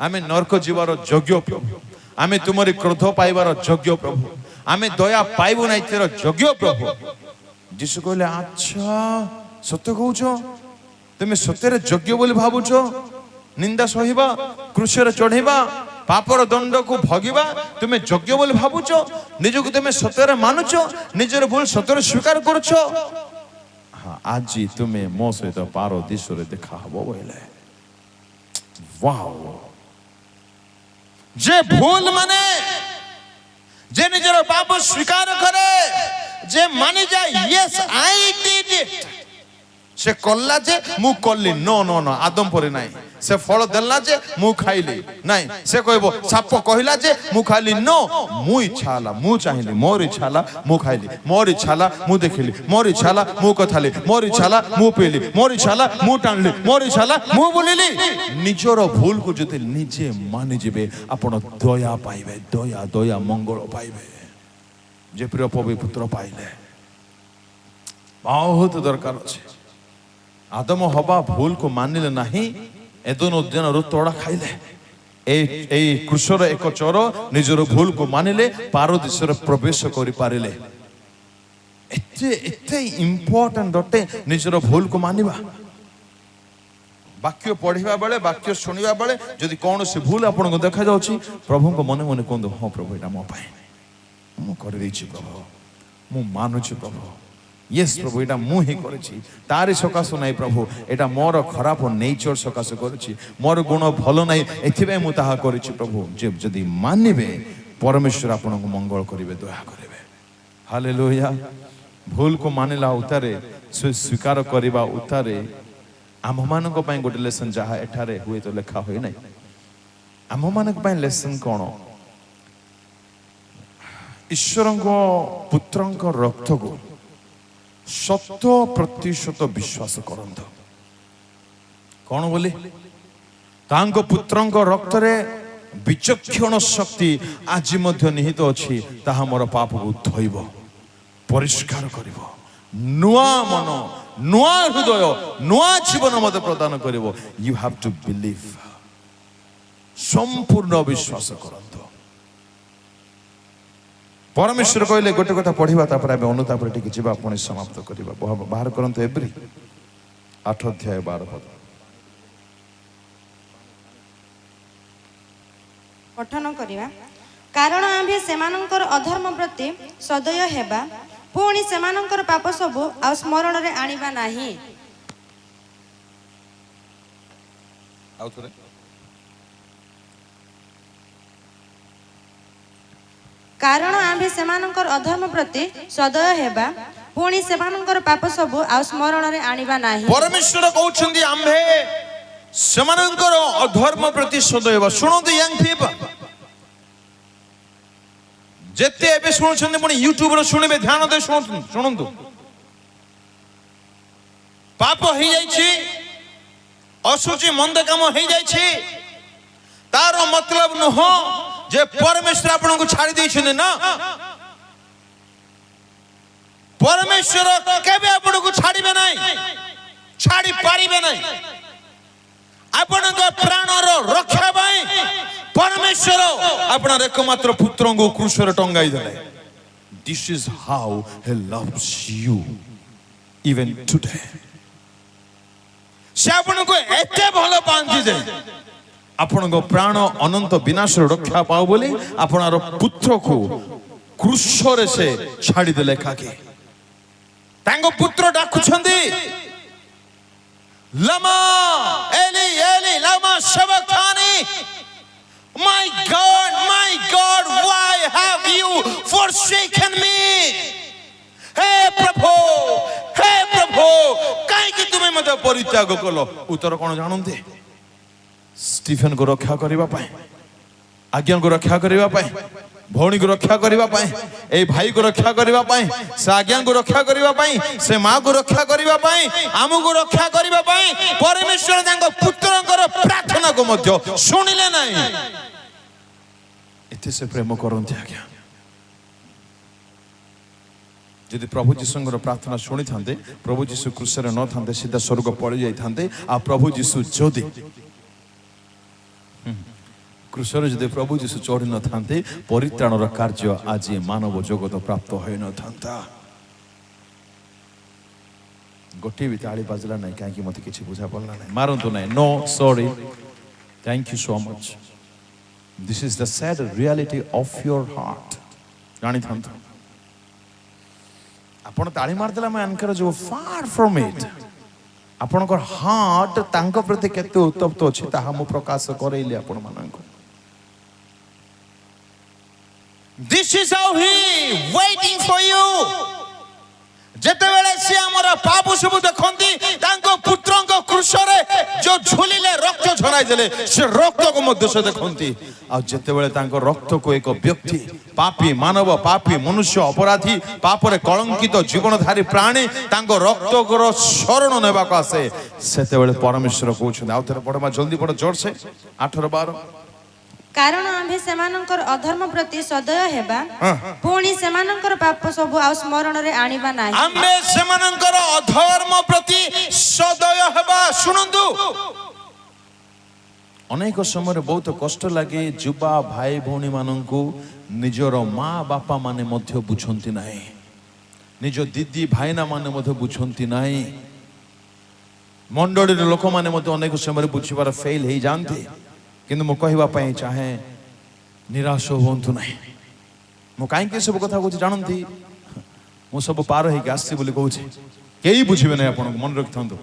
आमे नरक जीवार योग्य प्रभु आमे तुमरी क्रोध पाइबार योग्य प्रभु आमे दया पाइबो नै तेर योग्य प्रभु यीशु कहले अच्छा सत्य कहूछो तुमे सत्यरे योग्य बोली भाबुछो निंदा सहिबा क्रूसरे चढ़ेबा पापर दंड को भोगिबा तुमे योग्य बोली भाबुछो निजको तुमे सत्यरे मानुछो निजर भूल सत्यरे स्वीकार करछो हाँ आज तुमे मो सहित पारो दिशरे देखा हबो बोले वाओ जे भूल माने जे निजर पाप स्वीकार करे जे मानि जाए यस आई डिड इट से कल्ला जे मु कल्ली नो नो नो आदम परे नाही से फल देला जे मु खाइली नाही से कहबो साप कहिला जे मु खाइली नो मु इच्छा हला मु चाहिली मोर इच्छा हला मु खाइली मोर इच्छा हला मु देखिली मोर इच्छा हला मु कथाली मोर इच्छा हला मु पेली मोर इच्छा हला मु टाणली मोर इच्छा हला मु बोलिली निजर भूल को जति निजे मानि जिवे आपण दया पाइबे दया दया मंगल पाइबे जे प्रिय पवित्र पुत्र पाइले बहुत दरकार अछि आदम हवा भूल को मानिले नाही एदन उद्यान रु तोड़ा खाइले ए कृष्णर एक चोर निजर भूल को मानिले पारदेशर प्रवेश करि पारिले एते एते इंपोर्टेंट अटे निजर भूल को मानिबा वाक्य पढ़िबा बेले वाक्य सुनिबा बेले जदि कोन से भूल आपन को देखा जाउची प्रभु को मने मने कोन हां प्रभु एटा मो पाए मु कर देछि प्रभु मु मानुछि प्रभु यस प्रभु एटा मु ही करछि तारि सकास नै प्रभु एटा मोर खराब नेचर सकास करछि मोर गुण भलो नै एथिबे मु ताहा करछि प्रभु जे जदि मानिबे परमेश्वर आपन को मंगल करिवे दया करिवे हालेलुया भूल को मानिला उतारे स्वीकार करिबा उतारे आम मान को पई गोटे लेसन जहा एठारे हुए तो लेखा होय नै आम मान को पई लेसन कोन ईश्वरंको पुत्रंको रक्त को 100% विश्वास करंतो कौन बोले तांको पुत्रंको रक्त रे विचक्षण शक्ति आज मध्य निहित अछि ताहा मोर पाप को धोइबो परिष्कार करिवो नुआ मन नुआ हृदय नुआ जीवन मते प्रदान करिवो यू हैव टू बिलीव संपूर्ण विश्वास करंतो परमेश्वर कहले गोटे कथा पढ़िबा तापर आबे अनुताप रे टिके जिबा पुणी समाप्त करिबा बाहर करंतो एब्री 8 अध्याय 12 पद पठन करिबा कारण आम्भे सेमानंकर अधर्म प्रति सदय हेबा पुणी सेमानंकर पाप सबु आ स्मरण रे आनिबा नाही आउथरे कारण आम्भे सेमानंकर अधर्म प्रति सदय हेबा पुणी सेमानंकर पाप सबु आ स्मरण रे आनिबा नाही परमेश्वर कहउछंदी आम्भे सेमानंकर अधर्म प्रति सदय हेबा सुनंतु यंग पीपल जेते एबे सुनछंदी पुणी यूट्यूब रे सुनिबे ध्यान दे सुनंतु पाप हे जाईछि असुचि मंद काम हे जाईछि तारो मतलब न हो जे परमेश्वर आपन को छाड़ी दैछन ना परमेश्वर केबे आपन को छाड़ीबे नै छाड़ी पारिबे नै आपन को प्राण रो रक्षा पाई परमेश्वर आपन एकमात्र पुत्र को क्रूस रे टंगाई देले this is how he loves you even today से आपन को एते भलो पांती जे आपण को प्राण अनंत विनाश रक्षा पाओ बोली आपणार पुत्र को क्रूस रे से छाड़ी देले खाके तांगो पुत्र डाकुछंदी लमा Eli Eli Lama शबक्तानी my god why have you forsaken me हे प्रभु काहे कि तुम्हें मते परित्याग कल उत्तर कौन जानते स्टीफेन को रक्षा करने आज्ञा को रक्षा करने भौणी को रक्षा करने ए भाई को रक्षा करने से आज्ञा को रक्षा करने से माँ को रक्षा करने आम को रक्षा करने परमेश्वर पुत्र प्रार्थना को मध्य शुणिले नहीं एते से प्रेम करते आज्ञा यदि प्रभु जीशुर प्रार्थना शुणी था प्रभु जीशु क्रूसरे न था सीधा स्वर्ग पड़ जाते आ प्रभु जीशु जदि क्रूसरे जदि प्रभु जीशु चढ़ी न था परित्राणर कार्य आज मानव जगत प्राप्त हो न था गोटे भी ताली बाजला ना कहीं मत कि बुझा पड़ा ना मारतु ना no sorry thank you so much this is the sad reality of your heart जानी था आपण ताली मारदेला मैं एनकरेज फार फ्रॉम इट आपणकर हार्ट तांको प्रति केते उत्तप्त अछि ताहा मु प्रकाश करैले आपण माननको this is how he waiting for you जेते बेले से हमर पाप सब देखंती तांको पुत्रंको क्रूसरे जो झुलिले रक्त झराई देले से रक्त को मध्य से देखंती आ जेते बेले तांको रक्त को एक व्यक्ति पापी मानव पापी मनुष्य अपराधी पापरे कलंकित जीवनधारी प्राणी तांको रक्त को शरण नेबा को आसे सेते बेले परमेश्वर कहउछ आ थरे पढमा जल्दी पढ जोर से 8-12 कारण आम्भे सेमानंकर अधर्म प्रति सदय हेबा पुणी सेमानंकर पाप सब आ स्मरण रे आनिबा नाही आम्भे सेमानंकर अधर्म प्रति सदय हेबा सुनंदु अनेक समय बहुत कष्ट लगे युवा भाई भौणी मानंकु निजर माँ बापा माने मध्य बुझंती नाही निज दीदी भाईना माने मध्य बुझंती नाही मंडली लोक माने मध्य अनेक समय बुझिबार फेल हे जानते किंतु मु कहवा पई चाहे निराश होंतु नहीं मु काहे सब कथा कहूँ जानती मु सब पार हो आसी बोली कहूँ कई बुझे ना आपन मन रखि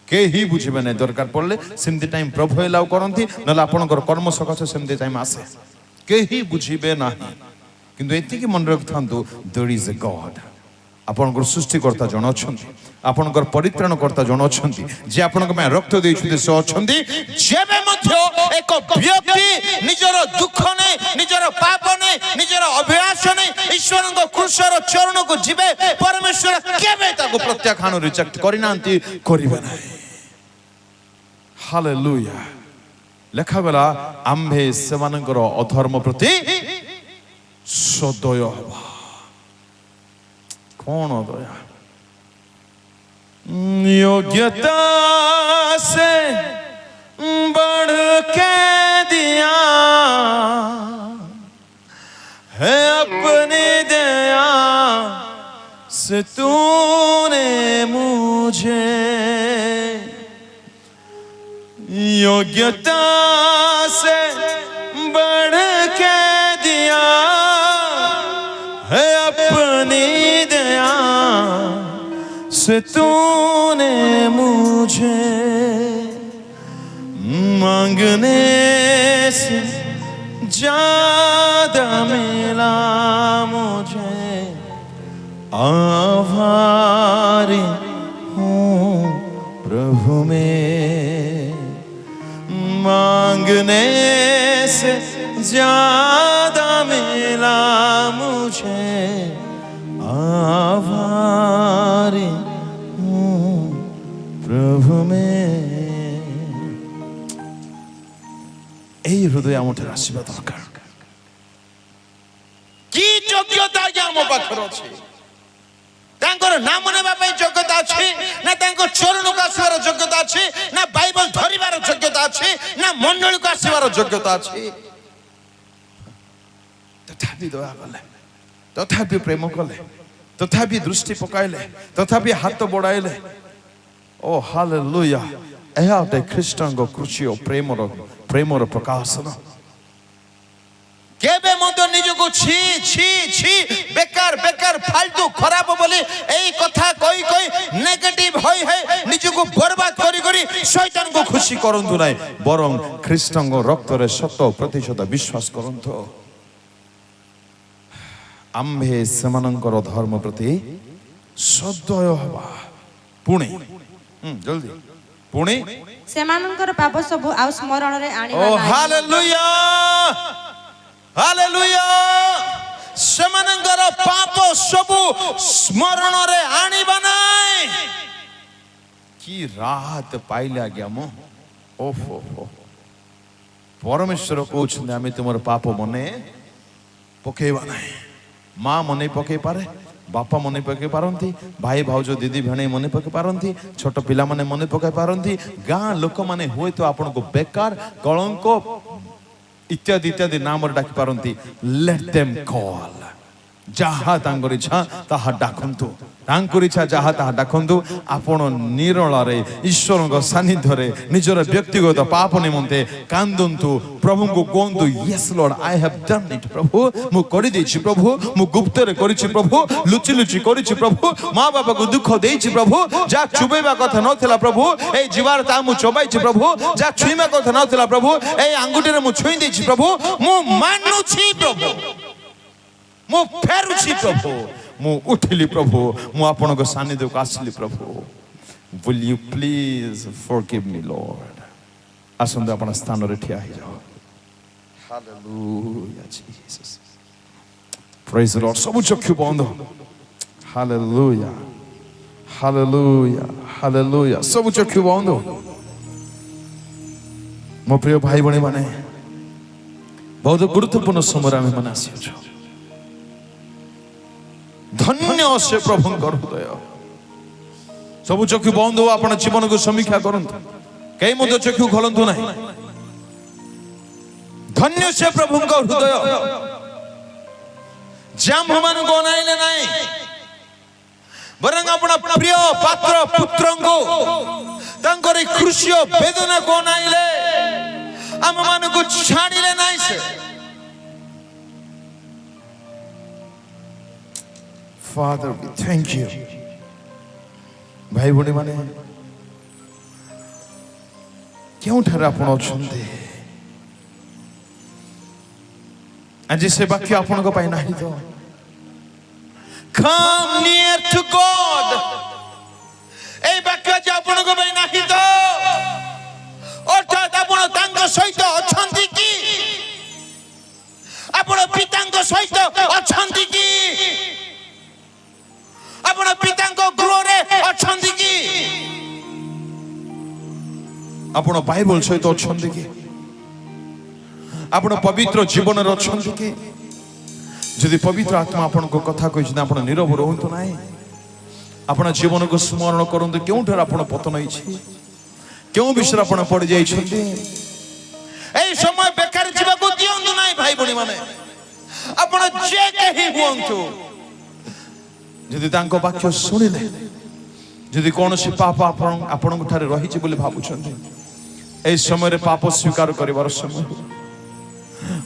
कई बुझे ना दरकार पड़े सेमती टाइम प्रभु एलाउ करती ना आपंकर कर्म सकाशे सेमती टाइम आसे कई बुझे ना किंतु एति मन रखि देयर इज अ गॉड आपनकर सृष्टिकर्ता जन अच्छा आपनकर परित्राणकर्ता जन अच्छा जे आपनक में रक्त देइछथि से अछंती जेबे मध्य एक व्यक्ति निजर दुख नै निजर पाप नै निजर अभिलाष नै ईश्वरक क्रूसर चरण को जिबे परमेश्वर केबे ताको प्रत्याख्यान रिजेक्ट करिनांती करिबे नै हालेलुया लेखा गला आम्भे सेमानकर अधर्म प्रति सदय हवा कौन दया योग्यता से बढ़ के दिया है अपनी दया से तूने मुझे योग्यता से बढ़ के दिया है अपनी दया से तूने मुझे मांगने से ज्यादा मिला मुझे आभारी हूँ प्रभु में मांगने से ज्यादा मिला मुझे आभारी हूँ प्रभु में এই হৃদয় আমাদের আসিবা দরকার কি যোগ্যতা যে আমার পাখরে আছে তাঙ্কর নাম নেবা পাই যোগ্যতা আছে না তাঙ্কর চরণକୁ আসিবার যোগ্যতা আছে না বাইবেল ধরিবার যোগ্যতা আছে না মণ্ডলীକୁ আসিবার যোগ্যতা আছে তথাপি দয়া কলে তথাপি প্রেম কলে তথাপি দৃষ্টি পকাইলে তথাপি হাত বড়াইলে ও হালেলুয়া ଏହା ଗୋଟେ ଖ୍ରୀଷ୍ଟଙ୍କ କୃଷି ଓ ପ୍ରେମର ପ୍ରକାଶନ କେବେ ମଧ୍ୟ ନିଜକୁ ଛି ଛି ଛି ବେକାର ବେକାର ଫାଲତୁ ଖରାପ ବୋଲି ଏଇ କଥା କହି କହି ନେଗେଟିଭ ହୋଇ ନିଜକୁ ବର୍ବାଦ କରି କରି ଶୈତାନକୁ ଖୁସି କରନ୍ତୁ ନାହିଁ ବରଂ ଖ୍ରୀଷ୍ଟଙ୍କ ରକ୍ତରେ 100% ବିଶ୍ୱାସ କରନ୍ତୁ ଆମ୍ଭେ ସେମାନଙ୍କର ଧର୍ମ ପ୍ରତି ସଦୟ ହେବା ପୁଣି जल्दी पुणी ସେମାନଙ୍କର ପାପ ସବୁ ଆଉ ସ୍ମରଣରେ ଆଣିବା ओ ନାହିଁ। हालेलुया हालेलुया सेमानंगर पाप सब स्मरण रे आनिबा नाही की राहत पाइला गया मो ओहो परमेश्वर कहउछन आमे तुमर पाप मने पकेबा नाही मां मने पके पारे बापा मने पके पारंती भाई भाउज दीदी भेणे मने पके पारंती छोट पिला माने मने पके पारंती गां लोक माने होय तो आपन को बेकार कलंक इत्यादि इत्यादि नाम डाकी पारंती लेट देम कॉल जहा तांकर इच्छा ताहा डाकंतु तांकर इच्छा जहा ताहा डाकंतु आपण निरला रे ईश्वर को सानिध्य रे निजर व्यक्तिगत पाप निमंते कांदंतु प्रभु को कहंतु yes Lord I have done it प्रभु मु करि देछि प्रभु मु गुप्त रे करिछि प्रभु लुचि लुचि करिछि प्रभु मां बाबा को दुख देछि प्रभु जा चुबेबा कथा नथिला प्रभु ए जीवार ता मु चोबाइछि प्रभु जा छुईमा कथा नथिला प्रभु ए अंगुठी रे मु छुई देछि प्रभु मु मानुछि प्रभु मु फेरुछि प्रभु मु उठिली प्रभु मु आपन को सानिध्य को आसली प्रभु will you please forgive me Lord आसंद अपन स्थान रे ठिया ही जाओ hallelujah Jesus praise the Lord सब चक्षु बंद हालेलुया हालेलुया हालेलुया सब चक्षु बंद मो प्रिय भाई बणी माने बहुत गुरुत्वपूर्ण समय आम मन आसी धन्य से प्रभु हृदय सब चक्षु बंद हो अपन जीवन को समीक्षा करंतु कई मध्य चक्षु खोलंतु नहीं धन्य से प्रभु हृदय जाम मान को नाइले नहीं बरंग अपना प्रिय पात्र पुत्र को तांकर कृषि वेदना को नाइले आम मान को छाड़िले नहीं से Father, we thank you. भाई बड़ी माने क्यों ठहरा अपन अछंते आज से वाक्य अपन को पाई नाही तो come near to God ए वाक्य जे अपन को पाई नाही तो अर्थात अपन तांग सहित अछंती की अपन पितांग सहित अछंती की अपना पिता को गृह रे अछंती की अपना बाइबल सहित अछंती की अपना पवित्र जीवन रे अछंती की यदि पवित्र आत्मा अपन को कथा कहि आपण नीरव रहंतु नाही अपना जीवन को स्मरण करंतु क्यों ठर आपण पतन होइछि क्यों विषय आपण पड़ जाई छथि ए समय बेकार जीवा को दियंतु नाही भाई बणी माने आपण जे कहि हुंतु यदि तांको वाक्य सुनिले यदि कौन सी पाप आपण ठारे रही बोली भावुछन्ति ए समय रे पाप स्वीकार करिवार समय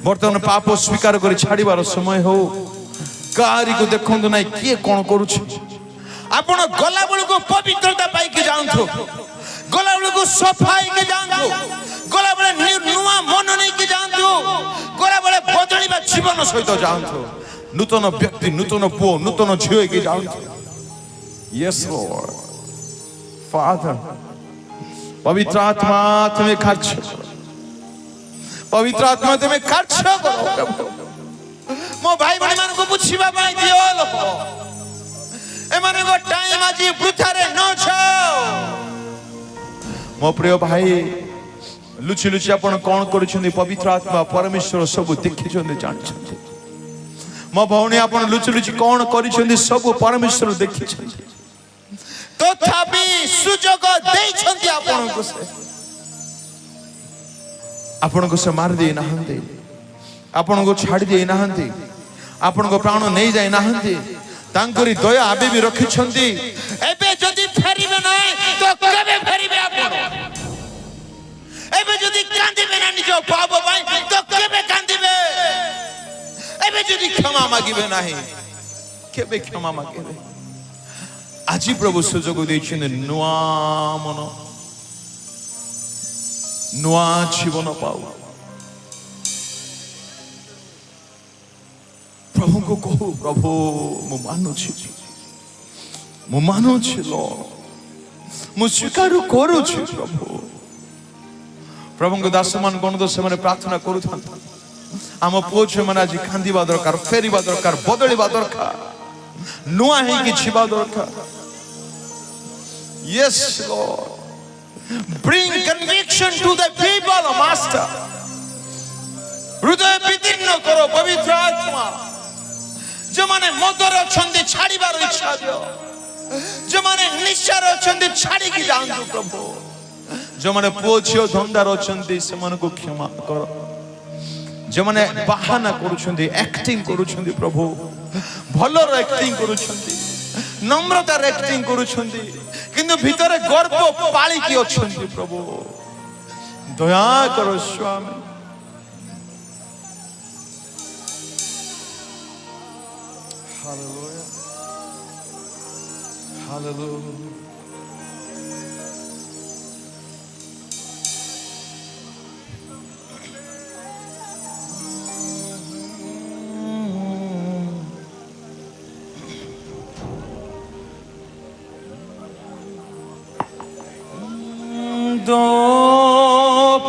बर्तमान पाप स्वीकार करी छाड़ीवार समय हो कारी को देखंतु नाही किए कोन करूछ आपण गला बेल को पवित्रता पाई के जानथु गला बेल को सफाई के जानथु गला बेल नुवा मन नै के जानथु गला बेल बदलिबा जीवन सहित जानथु नूतन व्यक्ति नूतन पु नूतन झियो के जानथु यस लॉर्ड फादर पवित्र आत्मा तुम्हें खर्च पवित्र आत्मा तुम्हें खर्च करो मो भाई बहन मान को पुछिबा पाई दियो लो ए माने को टाइम आजी वृथा रे न छाओ मो प्रिय भाई लुचि लुचि आपण कोन करूछन्ती पवित्र आत्मा परमेश्वर सब देखि छन्ती जानि मो भौणी आपण लुचि लुचि कोन करिछन्ती सब परमेश्वर देखि छन्ती तथापि सुजोग देई छन्ती आपण को से मार दे नहंती आपण को छाड़ी दे नहंती आपण को प्राण नहीं जाय नहंती तांकरी दया आबे भी रखि छन्ती एबे जदी फेरिबे नाही तो केबे फेरिबे आपण एबे जदी कांदिबे ना निजो पाप पाई तो केबे कांदिबे एबे जदी क्षमा मागिबे नाही केबे क्षमा मागिबे आज प्रभु सुजोग देछन नुआ मन नुआ जीवन पाऊ प्रभु को कहो प्रभु मु मानुछि लॉर्ड ମୁଁ ସ୍ୱୀକାର କରୁଛି ପ୍ରଭୁ। ପ୍ରଭୁଙ୍କ ଦାସମାନ ଗଣଦୋଷ ସେମାନେ ପ୍ରାର୍ଥନା କରୁଥାନ୍ତି ଆମ ପୁଅ ଝିଅମାନେ ଆଜି କାନ୍ଦିବା ଦରକାର, ଫେରିବା ଦରକାର, ବଦଳିବା ଦରକାର, ନୂଆ ହେଇକି ଯିବା ଦରକାର। Yes Lord, bring conviction to the people, Master। ହୃଦୟ ବିଦୀର୍ଣ୍ଣ କର ପବିତ୍ର ଆତ୍ମା। ଯେଉଁମାନେ ମଦରେ ଅଛନ୍ତି ଛାଡ଼ିବାର ଇଚ୍ଛା ଦିଅ, ଯେଉଁମାନେ ନିଶାରେ ଅଛନ୍ତି ଛାଡ଼ିକି ଯାଆନ୍ତୁ ପ୍ରଭୁ। ଯେଉଁମାନେ ପୁଅ ଝିଅ ଧନ୍ଦାରେ ଅଛନ୍ତି ସେମାନଙ୍କୁ କ୍ଷମା କର। ଯେଉଁମାନେ ବାହାନା କରୁଛନ୍ତି, ଆକ୍ଟିଂ କରୁଛନ୍ତି ପ୍ରଭୁ, ଭଲର ଆକ୍ଟିଂ କରୁଛନ୍ତି, ନମ୍ରତାର ଆକ୍ଟିଂ କରୁଛନ୍ତି, କିନ୍ତୁ ଭିତରେ ଗର୍ବ ପାଳିକି ଅଛନ୍ତି ପ୍ରଭୁ, ଦୟା କର ସ୍ୱାମୀ। Hallelujah. Hallelujah. दो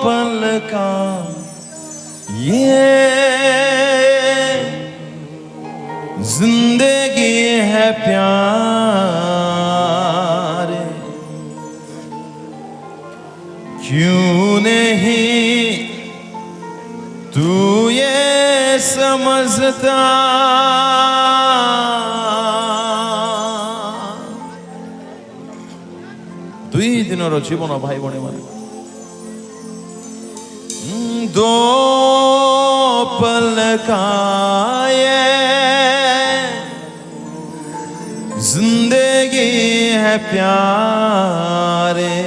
पल का ये जिंदगी है प्यार, क्यों नहीं तू ये समझता। दुई दिनर जीवन भाई भणी मान दो पल का ये जिंदगी है प्यारे,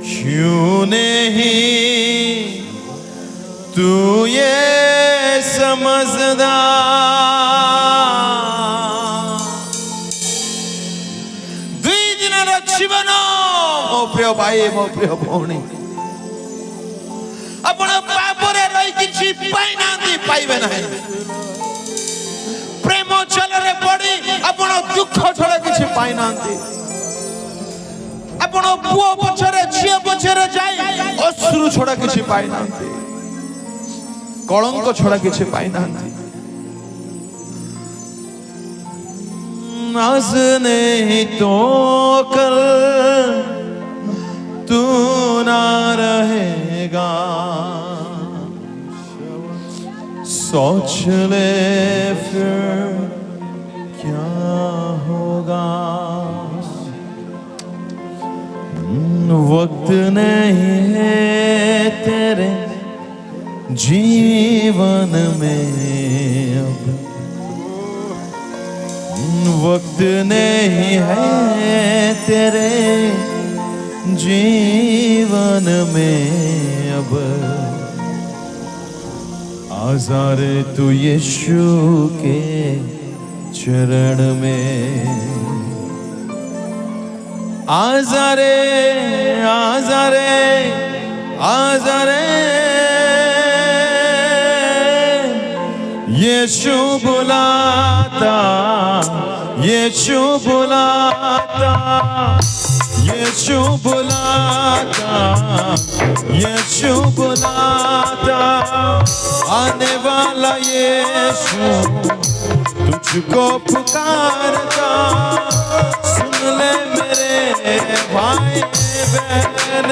क्यों नहीं तू ये समझदा। जीवन मो प्रिय भाई, मो प्रिय भौणी, आपण पापरे रही किछि पाई नांती, पाइबे नहीं। प्रेम जलरे पड़ी आपण दुख छड़ा किछि पाई नांती। आपण पुओ पछरे झियो पछरे जाई अश्रु छड़ा किछि पाई नांती, कलंक छड़ा किछि पाई नांती। आज नहीं तो कल तू ना रहेगा, सोच ले फिर क्या होगा। वक्त नहीं है तेरे जीवन में अब, वक्त नहीं है तेरे जीवन में अब। आज़ारे तू यीशु के चरण में, आज़ारे आज़ारे आज़ारे यीशु बुलाता, यीशु बुलाता, यीशु बुलाता, यीशु बुलाता। आने वाला यीशु तुझको पुकारता, सुन ले मेरे भाई बहन,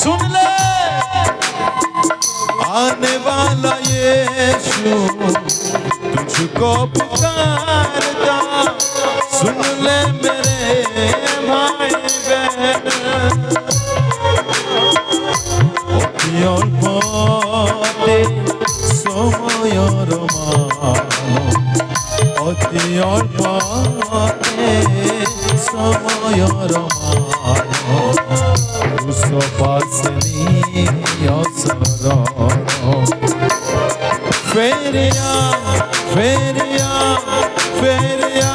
सुन ले। आने वाला यीशु तुझको पुकारता, सुन ले मेरे भाई बहन। অতি অল্পতে সময়ের মান, অতি অল্পতে সময়ের মান, ক্রুশ পাশে নিয় শরণ। ফেরিয়া ফেরিয়া ফেরিয়া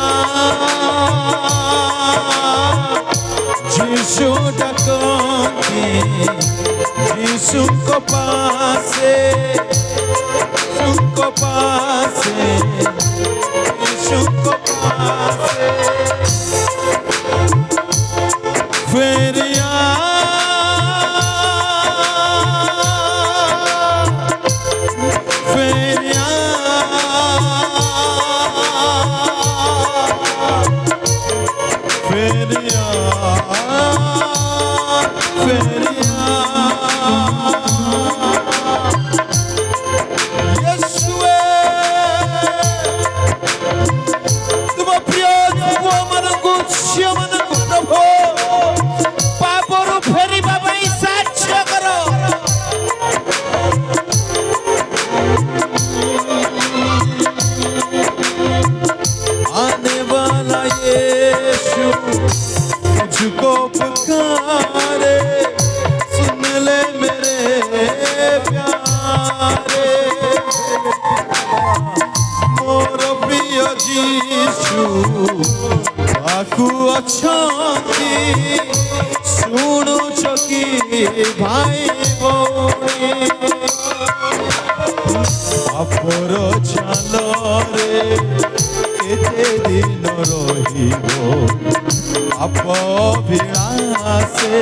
यीशु डकते, यीशु को पासे, यीशु को पासे, यीशु को पासे फेरिया फेरिया फेरिया फेरिया यीशुए तुम प्रिय पुआ मानकु झियो मानकु प्रभु पापरु फेरिबा पई साक्ष्य करो आने वाला यीशु तुझको पुकारे सुन ले मेरे प्यारे मोर प्रिय जीशु आकु अछंती शुणुछ कि भाई भौणी पापर झालरे केते दिन रहिबो पाप विलासे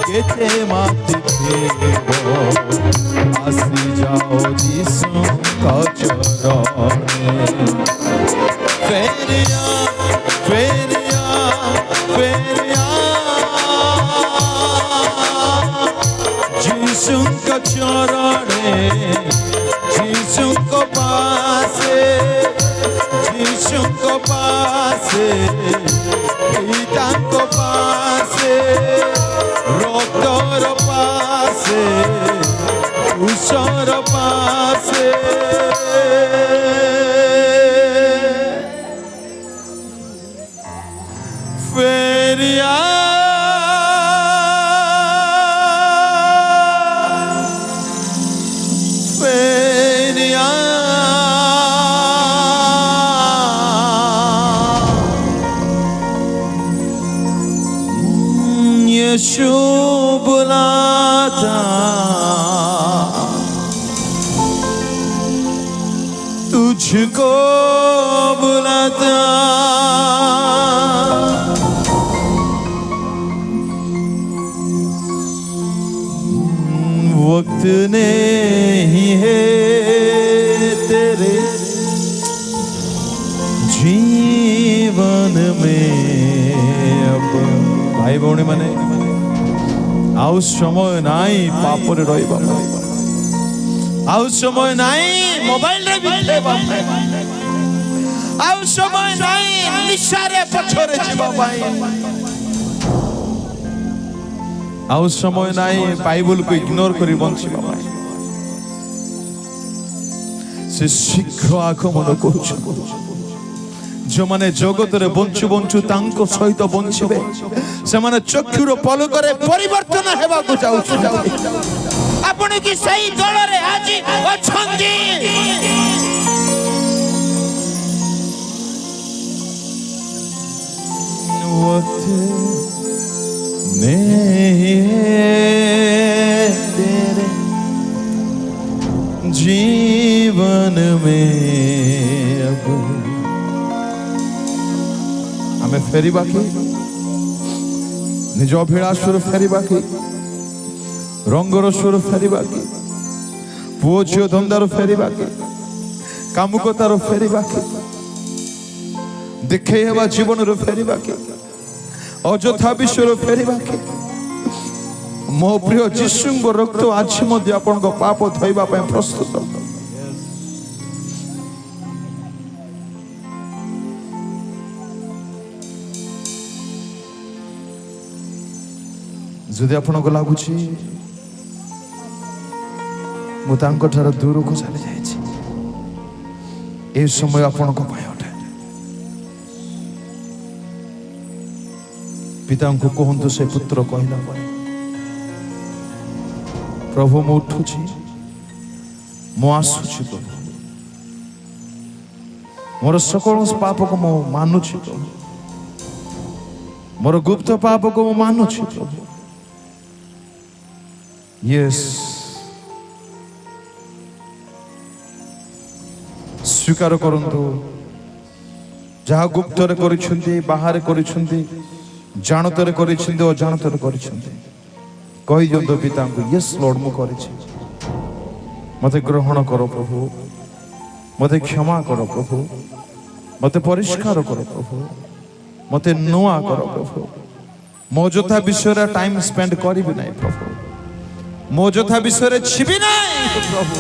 केते माति देबो आसी जाओ यीशु का चरणे फेरिया फेरिया फेरिया यीशु का चरणे यीशु को पासे यीशु को पासे पिता को पासे रक्तर पासे ऊषर पासे फेरिया फेरिया यीशु बुलाता तुझको बुलाता वक्त नहीं है तेरे जीवन में अब भाई भौणी माने आउ समय नाई पापरे रहिबा आउ समय नाई मोबाइल रे बितेबा आउ समय नाई निशारे पछरे जीवा भाई आउ समय नाई बाइबल को इग्नोर करी बंचिबा भाई से शीघ्र आगमन करूछ जो माने जगत रे बंचु बंचु तांको सहित बंचिबे से माने चक्षुर पलकरे परिवर्तन हेबा को जाउछ आपण की सही दल रे आज अछंती वक्त नहीं तेरे जीवन में अब हमें फेरिबा की निज अभिलाषर फेरिबा की रंगर स्वर फेरिबा की पुओ झियो धंदार फेरिबा की कामुकतार फेरिबा की देखे हेबा जीवन रो फेरिबा की अजथा विश्वर फेरिबा की मो प्रिय जीशु रक्त आज मध्य आपन को पाप धोइबा पय प्रस्तुत जदि आपन को लागुची मु तांको ठार दूर को चली जाइछि ए समय आपन को पाय उठे पिता को कहंतु से पुत्र कहला प्रभु मु उठुछि मु आसुछि प्रभु मोर सकल पाप को मु मानुछि प्रभु मोर गुप्त पाप को मु मानुछि प्रभु यस स्वीकार करंतु ଯାହା ଗୁପ୍ତରେ କରିଛନ୍ତି ବାହାରେ କରିଛନ୍ତି ଜାଣତରେ କରିଛନ୍ତି ଅଜାଣତରେ କରିଛନ୍ତି କହିଦିଅନ୍ତୁ ପିତାଙ୍କୁ ୟେସ୍ ଲର୍ଡ ମୁଁ କରିଛି ମୋତେ ଗ୍ରହଣ କର ପ୍ରଭୁ ମୋତେ କ୍ଷମା କର ପ୍ରଭୁ ମୋତେ ପରିଷ୍କାର କର ପ୍ରଭୁ ମୋତେ ନୂଆ କର ପ୍ରଭୁ ମୋ ଯଥା ବିଷୟରେ ଟାଇମ୍ ସ୍ପେଣ୍ଡ କରିବି ନାହିଁ ପ୍ରଭୁ ମୋ ଯଥା ବିଷୟରେ ଛିବି ନାହିଁ ପ୍ରଭୁ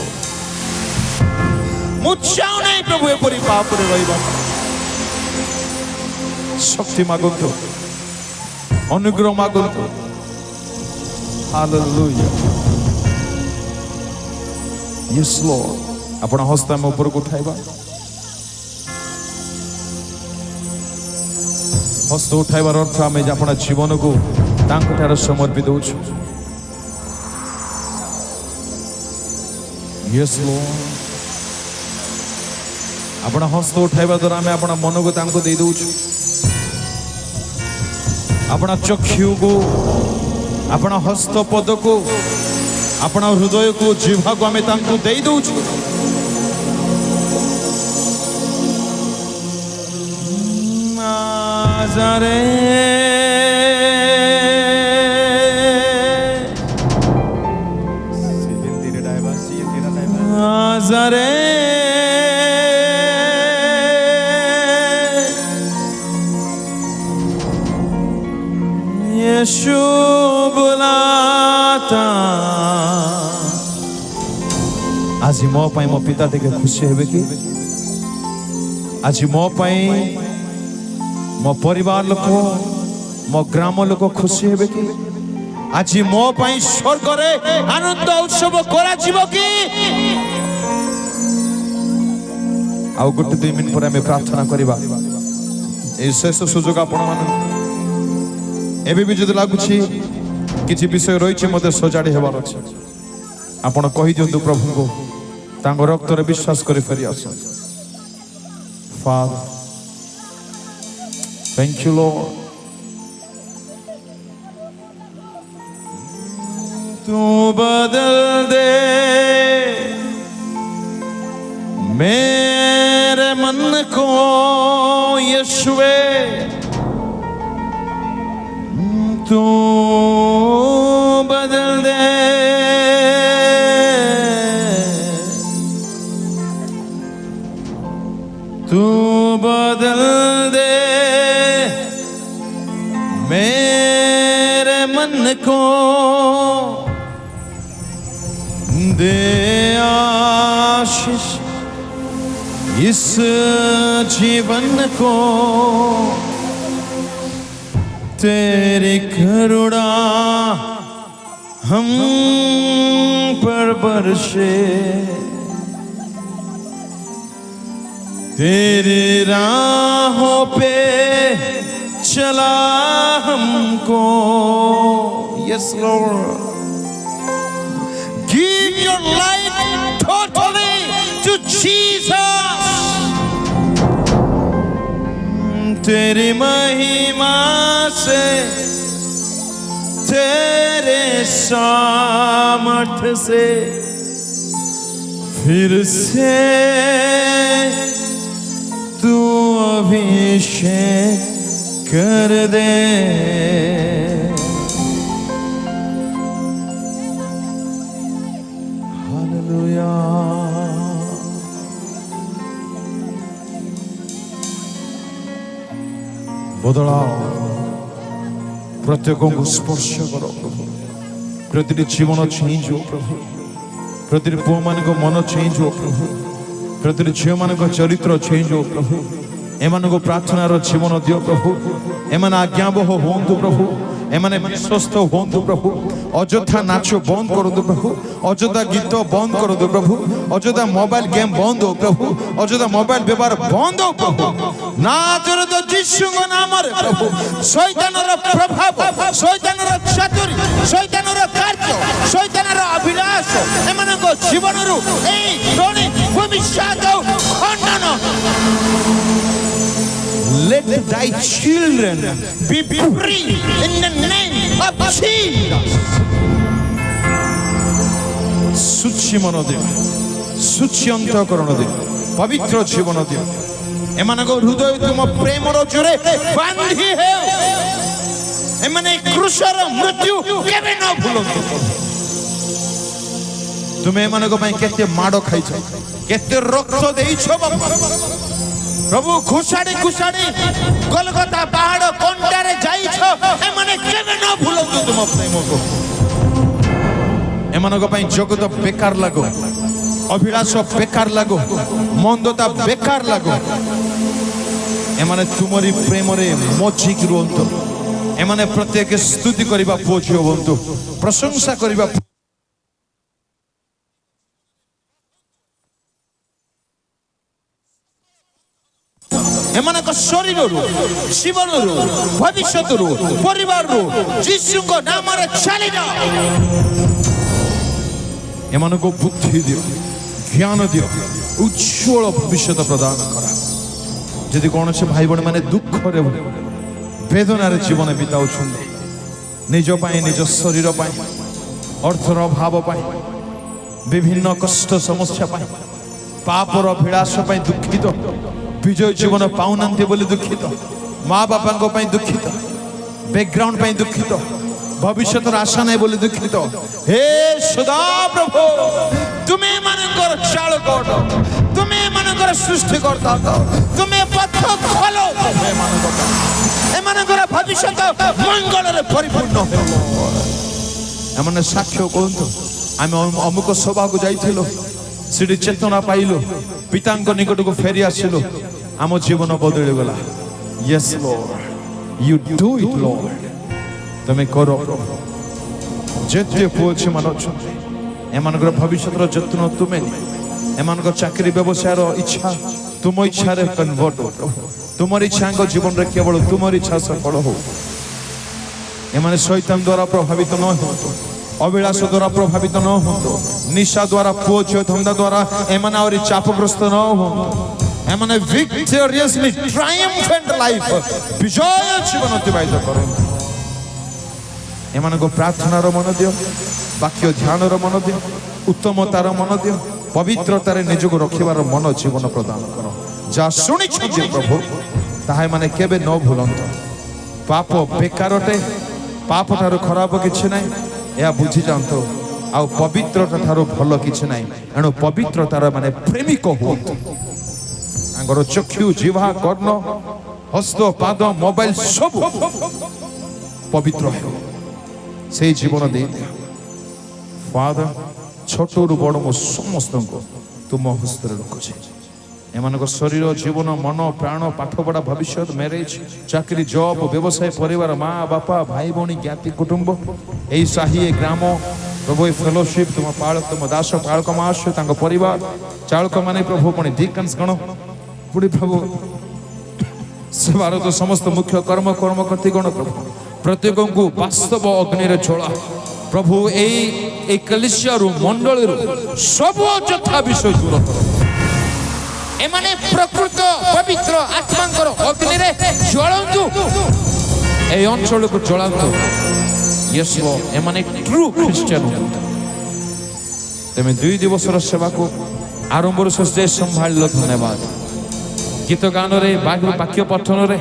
ମୁଁ ଚାହୁଁ ନାହିଁ ପ୍ରଭୁ ଏପରି ପାପରେ ରହିବା ଶକ୍ତି ମାଗନ୍ତୁ ଅନୁଗ୍ରହ ମାଗନ୍ତୁ ହାଲେଲୁୟା ୟେସ୍ ଲର୍ଡ ଆପଣ ହସ୍ତ ଆମ ଉପରକୁ ଉଠାଇବା ହସ୍ତ ଉଠାଇବାର ଅର୍ଥ ଆମେ ଆପଣ ଜୀବନକୁ ତାଙ୍କଠାରେ ସମର୍ପି ଦେଉଛୁ ୟେସ୍ ଲର୍ଡ ଆପଣ ହସ୍ତ ଉଠାଇବା ଦ୍ୱାରା ଆମେ ଆପଣ ମନକୁ ତାଙ୍କୁ ଦେଇ ଦେଉଛୁ ଆପଣ ଚକ୍ଷୁକୁ ଆପଣ ହସ୍ତ ପଦକୁ ଆପଣ ହୃଦୟକୁ ଜିହ୍ବାକୁ ଆମେ ତାଙ୍କୁ ଦେଇ ଦେଉଛୁ यीशु बुलाता आज मो पाई मो पिता देखे खुशी हेबे कि आज मो पाई मो परिवार लोक मो ग्राम लोक खुशी हेबे कि आज मो पाई स्वर्ग रे आनंद उत्सव करा जीवो कि आउ गोटे 2 मिनिट पर हमें प्रार्थना करिबा ए शेष सुजोग आपण मान एबे भी जदि लागुछि किछि विषय रहिछि मते सजाडी हेबार अछि आपण कहि दियंतु प्रभु को तांग रक्त रे विश्वास करि फेरि आस फादर थैंक यू लॉर्ड तू बदल दे मेरे मन को यीशुए तू बदल दे तू बदल दे मेरे मन को दे आशीष इस जीवन को तेरी करुणा हम पर बरसे तेरी राहों पे चला हमको yes Lord give your life totally to Jesus तेरी महिमा से तेरे सामर्थ्य से फिर से तू अभिषेक कर दे हालेलुया बदलाओ प्रत्येक को स्पर्श करो प्रभु प्रतिटी जीवन चेंज हो प्रभु प्रतिटी पुआ मान मन चेंज हो प्रभु प्रतिटी झील मान चरित्र चेंज हो प्रभु एम प्रार्थनार जीवन दियो प्रभु एम आज्ञाबह हूँ प्रभु एमाने विश्वस्त होंतु प्रभु अଯଥା नाच बंद करदु प्रभु अଯଥା गीत बंद करदु प्रभु अଯଥା मोबाइल गेम बंद हो प्रभु अଯଥା मोबाइल व्यवहार बंद हो प्रभु नाजरेत यीशु नाम रे प्रभु शैतानर प्रभाव शैतानर चातुरी शैतानर कार्य शैतानर अभिलाष एमानको जीवनरु एई ध्वनि भूमिशात खंडन Let thy children be free in the name of Jesus. सुची मन दे सुची अंतःकरण दे पवित्र जीवन दे ଏମାନଙ୍କ ହୃଦୟ ତୁମ ପ୍ରେମର ଜୋରେ ବାନ୍ଧି ହେଉ। ଏମାନେ କ୍ରୁଶର ମୃତ୍ୟୁ କେବେ ନ ଭୁଲନ୍ତୁ। ତୁମେ ଏମାନଙ୍କ ପାଇଁ କେତେ ମାଡ଼ ଖାଇଛ, କେତେ ରକ୍ତ ଦେଇଛ ବାପା। ପ୍ରଭୁ ଘୁଷାଡ଼ି ଘୁଷାଡ଼ି ଗୋଲଗତା ପାହାଡ଼ କଣ୍ଟାରେ ଯାଇଛ। ଏମାନେ କେବେ ନ ଭୁଲନ୍ତୁ ତୁମ ପ୍ରେମକୁ। ଏମାନଙ୍କ ପାଇଁ ଜଗତ ବେକାର ଲାଗୁ, ଅଭିଳାଷ ବେକାର ଲାଗୁ, ମନ୍ଦତା ବେକାର ଲାଗୁ। ଏମାନେ ତୁମରି ପ୍ରେମରେ ମଜିକି ରୁହନ୍ତୁ। ଏମାନେ ପ୍ରତ୍ୟେକ ସ୍ତୁତି କରିବା ପୁଅ ଝିଅ ହୁଅନ୍ତୁ, ପ୍ରଶଂସା କରିବା। ଏମାନଙ୍କ ଶରୀରରୁ, ଜୀବନରୁ, ଭବିଷ୍ୟତରୁ, ପରିବାରରୁ ଯୀଶୁଙ୍କ ନାମରେ ଚାଲିଯାଅ। ଏମାନଙ୍କୁ ବୁଦ୍ଧି ଦିଅ, ଜ୍ଞାନ ଦିଅ, ଉଜ୍ଜ୍ୱଳ ଭବିଷ୍ୟତ ପ୍ରଦାନ କର। ଯଦି କୌଣସି ଭାଇ ଭଉଣୀ ମାନେ ଦୁଃଖରେ ବେଦନାରେ ଜୀବନ ବିତାଉଛନ୍ତି, ନିଜ ପାଇଁ, ନିଜ ଶରୀର ପାଇଁ, ଅର୍ଥର ଅଭାବ ପାଇଁ, ବିଭିନ୍ନ କଷ୍ଟ ସମସ୍ୟା ପାଇଁ, ପାପର ଅଭିଳାଷ ପାଇଁ ଦୁଃଖିତ, ବିଜୟ ଜୀବନ ପାଉନାହାନ୍ତି ବୋଲି ଦୁଃଖିତ, ମା ବାପାଙ୍କ ପାଇଁ ଦୁଃଖିତ, ବ୍ୟାକଗ୍ରାଉଣ୍ଡ ପାଇଁ ଦୁଃଖିତ, ଭବିଷ୍ୟତର ଆଶା ନାହିଁ ବୋଲି ଦୁଃଖିତ, ହେ ସଦା ପ୍ରଭୁ ତୁମେ ଏମାନଙ୍କର ଚାଳକ ଅଟ, ତୁମେ ଏମାନଙ୍କର ସୃଷ୍ଟିକର୍ତ୍ତା ଅଟ, ତୁମେ ପଥ ଖୋଲ ଏମାନଙ୍କର ଭବିଷ୍ୟତ ମଙ୍ଗଳରେ ପରିପୂର୍ଣ୍ଣ ହେଉ। ଏମାନେ ସାକ୍ଷ୍ୟ କୁହନ୍ତୁ, ଆମେ ଅମୁକ ସଭାକୁ ଯାଇଥିଲୁ, ସେଠି ଚେତନା ପାଇଲୁ, ପିତାଙ୍କ ନିକଟକୁ ଫେରି ଆସିଲୁ, ଆମ ଜୀବନ ବଦଳିଗଲା। Yes Lord, you do it Lord. ତମେ କର ପ୍ରଭୁ। ଯେତେ ପୁଅ ଝିଅମାନେ ଅଛନ୍ତି ଏମାନଙ୍କର ଭବିଷ୍ୟତର ଯତ୍ନ ତୁମେ ନିଅ। ଏମାନଙ୍କ ଚାକିରି ବ୍ୟବସାୟର ଇଚ୍ଛା ତୁମ ଇଚ୍ଛାରେ କନଭର୍ଟ ହଉ ପ୍ରଭୁ। ତୁମର ଇଚ୍ଛାଙ୍କ ଜୀବନରେ କେବଳ ତୁମର ଇଚ୍ଛା ସଫଳ ହଉ। ଏମାନେ ଶୈତାନ ଦ୍ୱାରା ପ୍ରଭାବିତ ନ ହୁଅନ୍ତୁ, ଅଭିଳାଷ ଦ୍ୱାରା ପ୍ରଭାବିତ ନ ହୁଅନ୍ତୁ, ନିଶା ଦ୍ୱାରା, ପୁଅ ଝିଅ ଧନ୍ଦା ଦ୍ୱାରା ଏମାନେ ଆହୁରି ଚାପଗ୍ରସ୍ତ ନ ହୁଅନ୍ତୁ। ଏମାନେ ଭିକ୍ଟୋରିୟସଲି ଟ୍ରାୟମ୍ଫାଣ୍ଟ ଲାଇଫ, ବିଜୟ ଜୀବନ ଅତିବାହିତ କରନ୍ତୁ। ଏମାନଙ୍କୁ ପ୍ରାର୍ଥନାର ମନ ଦିଅ, ବାକ୍ୟ ଧ୍ୟାନର ମନ ଦିଅ, ଉତ୍ତମତାର ମନ ଦିଅ, ପବିତ୍ରତାରେ ନିଜକୁ ରଖିବାର ମନ ଜୀବନ ପ୍ରଦାନ କର। ଯାହା ଶୁଣିଛନ୍ତି ପ୍ରଭୁ ତାହା ଏମାନେ କେବେ ନ ଭୁଲନ୍ତୁ। ପାପ ବେକାର ଅଟେ, ପାପ ଠାରୁ ଖରାପ କିଛି ନାହିଁ, ଏହା ବୁଝି ଯାଆନ୍ତୁ। ଆଉ ପବିତ୍ରତା ଠାରୁ ଭଲ କିଛି ନାହିଁ। ଏଣୁ ପବିତ୍ରତାର ମାନେ ପ୍ରେମିକ ହୁଅନ୍ତୁ। ତାଙ୍କର ଚକ୍ଷୁ, ଜିହ୍ବା, କର୍ଣ୍ଣ, ହସ୍ତ, ପାଦ, ମୋବାଇଲ ସବୁ ପବିତ୍ର ହେଉ। ସେଇ ଜୀବନ ଦେଇଦିଅ ଫାଦର। ଛୋଟରୁ ବଡ଼ ମୁଁ ସମସ୍ତଙ୍କୁ ତୁମ ହସ୍ତରେ ରଖୁଛି। ଏମାନଙ୍କ ଶରୀର, ଜୀବନ, ମନ, ପ୍ରାଣ, ପାଠପଢ଼ା, ଭବିଷ୍ୟତ, ମ୍ୟାରେଜ, ଚାକିରି, ଜବ୍, ବ୍ୟବସାୟ, ପରିବାର, ମା ବାପା, ଭାଇ ଭଉଣୀ, ଜ୍ଞାତି, କୁଟୁମ୍ବ, ଏଇ ସାହି, ଏ ଗ୍ରାମ, ପ୍ରଭୁ ଏ ଫେଲୋସିପ୍, ତୁମ ପାଳକ, ତୁମ ଦାସ ପାଳକ ମାଆଶ୍ରୀ, ତାଙ୍କ ପରିବାର, ଚାଳକମାନେ ପ୍ରଭୁ, ପୁଣି ଡିକନ୍ସ ଗଣ, ପୁଣି ପ୍ରଭୁ ସେବାର ସମସ୍ତ ମୁଖ୍ୟ କର୍ମକର୍ତ୍ତି ଗଣ ପ୍ରଭୁ, ପ୍ରତ୍ୟେକଙ୍କୁ ବାସ୍ତବ ଅଗ୍ନିରେ ଝୋଳା ପ୍ରଭୁ। ଏଇ କଲିସିଆରୁ, ମଣ୍ଡଳୀରୁ ସବୁ ଅଯଥା ବିଷୟ ଦୂର କର। ଏମାନେ ପ୍ରକୃତ ପବିତ୍ର ଆତ୍ମାଙ୍କର ଅଗ୍ନିରେ ଜ୍ୱଳନ୍ତୁ, এই অঞ্চলକୁ ଜଳାନ୍ତୁ। ୟେସ୍ ଲର୍ଡ, ଏମାନେ ଟ୍ରୁ ଖ୍ରୀଷ୍ଟିଆନ ହୁଅନ୍ତୁ। ତେମେ 2 ଦିବସର ସେବାକୁ ଆରମ୍ଭରୁ ଶେଷ ଯାଏ ସମ୍ଭାଳିଲ, ଧନ୍ୟବାଦ। ଗୀତ ଗାନରେ, ବାକ୍ୟ ପଠନରେ,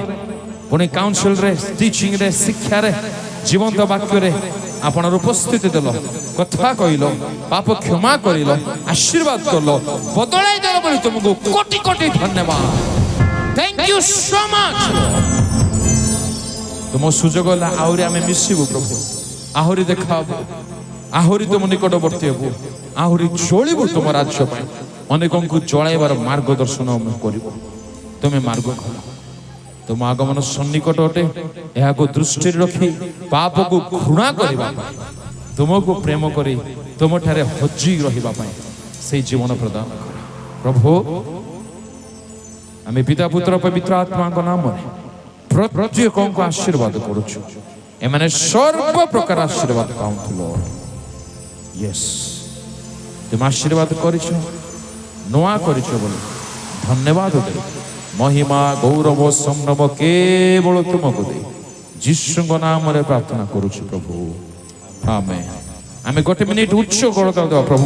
ପୁଣି କାଉନସିଲରେ, ଟିଚିଂରେ, ଶିକ୍ଷାରେ, ଜୀବନ୍ତ ବାକ୍ୟରେ ଆପଣର ଉପସ୍ଥିତି ଦେଲ, କଥା କହିଲ, ପାପ କ୍ଷମା କରିଲ, ଆଶୀର୍ବାଦ କଲ, ବଦଳାଇ ଦେଲ ବୋଲି ତୁମକୁ କୋଟି କୋଟି ଧନ୍ୟବାଦ। Thank you so much. ତୁମ ସୁଯୋଗ ହେଲା ଆହୁରି ଆମେ ମିଶିବୁ ପ୍ରଭୁ, ଆହୁରି ଦେଖାହବୁ, ଆହୁରି ତୁମ ନିକଟବର୍ତ୍ତୀ ହେବୁ, ଆହୁରି ଚଳିବୁ ତୁମ ରାଜ୍ୟ ପାଇଁ। ଅନେକଙ୍କୁ ଜଳାଇବାର ମାର୍ଗଦର୍ଶନ ଆମେ କରିବୁ। ତୁମେ ମାର୍ଗ ଖୋଲ। ତୁମ ଆଗମନ ସନ୍ନିକଟ ଅଟେ। ଏହାକୁ ଦୃଷ୍ଟିରେ ରଖି ପାପକୁ ଘୃଣା କରିବା ପାଇଁ, ତୁମକୁ ପ୍ରେମ କରି ତୁମଠାରେ ହଜି ରହିବା ପାଇଁ ସେଇ ଜୀବନ ପ୍ରଦାନ କର ପ୍ରଭୁ। ଆମେ ପିତା, ପୁତ୍ର, ପବିତ୍ର ଆତ୍ମାଙ୍କ ନାମରେ ପ୍ରତ୍ୟେକଙ୍କୁ ଆଶୀର୍ବାଦ କରୁଛୁ। ଏମାନେ ସର୍ବ ପ୍ରକାର ଆଶୀର୍ବାଦ ପାଉନ୍ତୁ ଲର୍ଡ। ୟେସ୍, ତୁମେ ଆଶୀର୍ବାଦ କରିଛ, ନୂଆ କରିଛ ବୋଲି ଧନ୍ୟବାଦ ଦେବ। महिमा, गौरव, संभ्रम केवल तुमको दे जीशुଙ୍କ नामରେ प्रार्थना करूछु प्रभु, आमेन। आमे 1 मिनिट उच्च गणता प्रभु।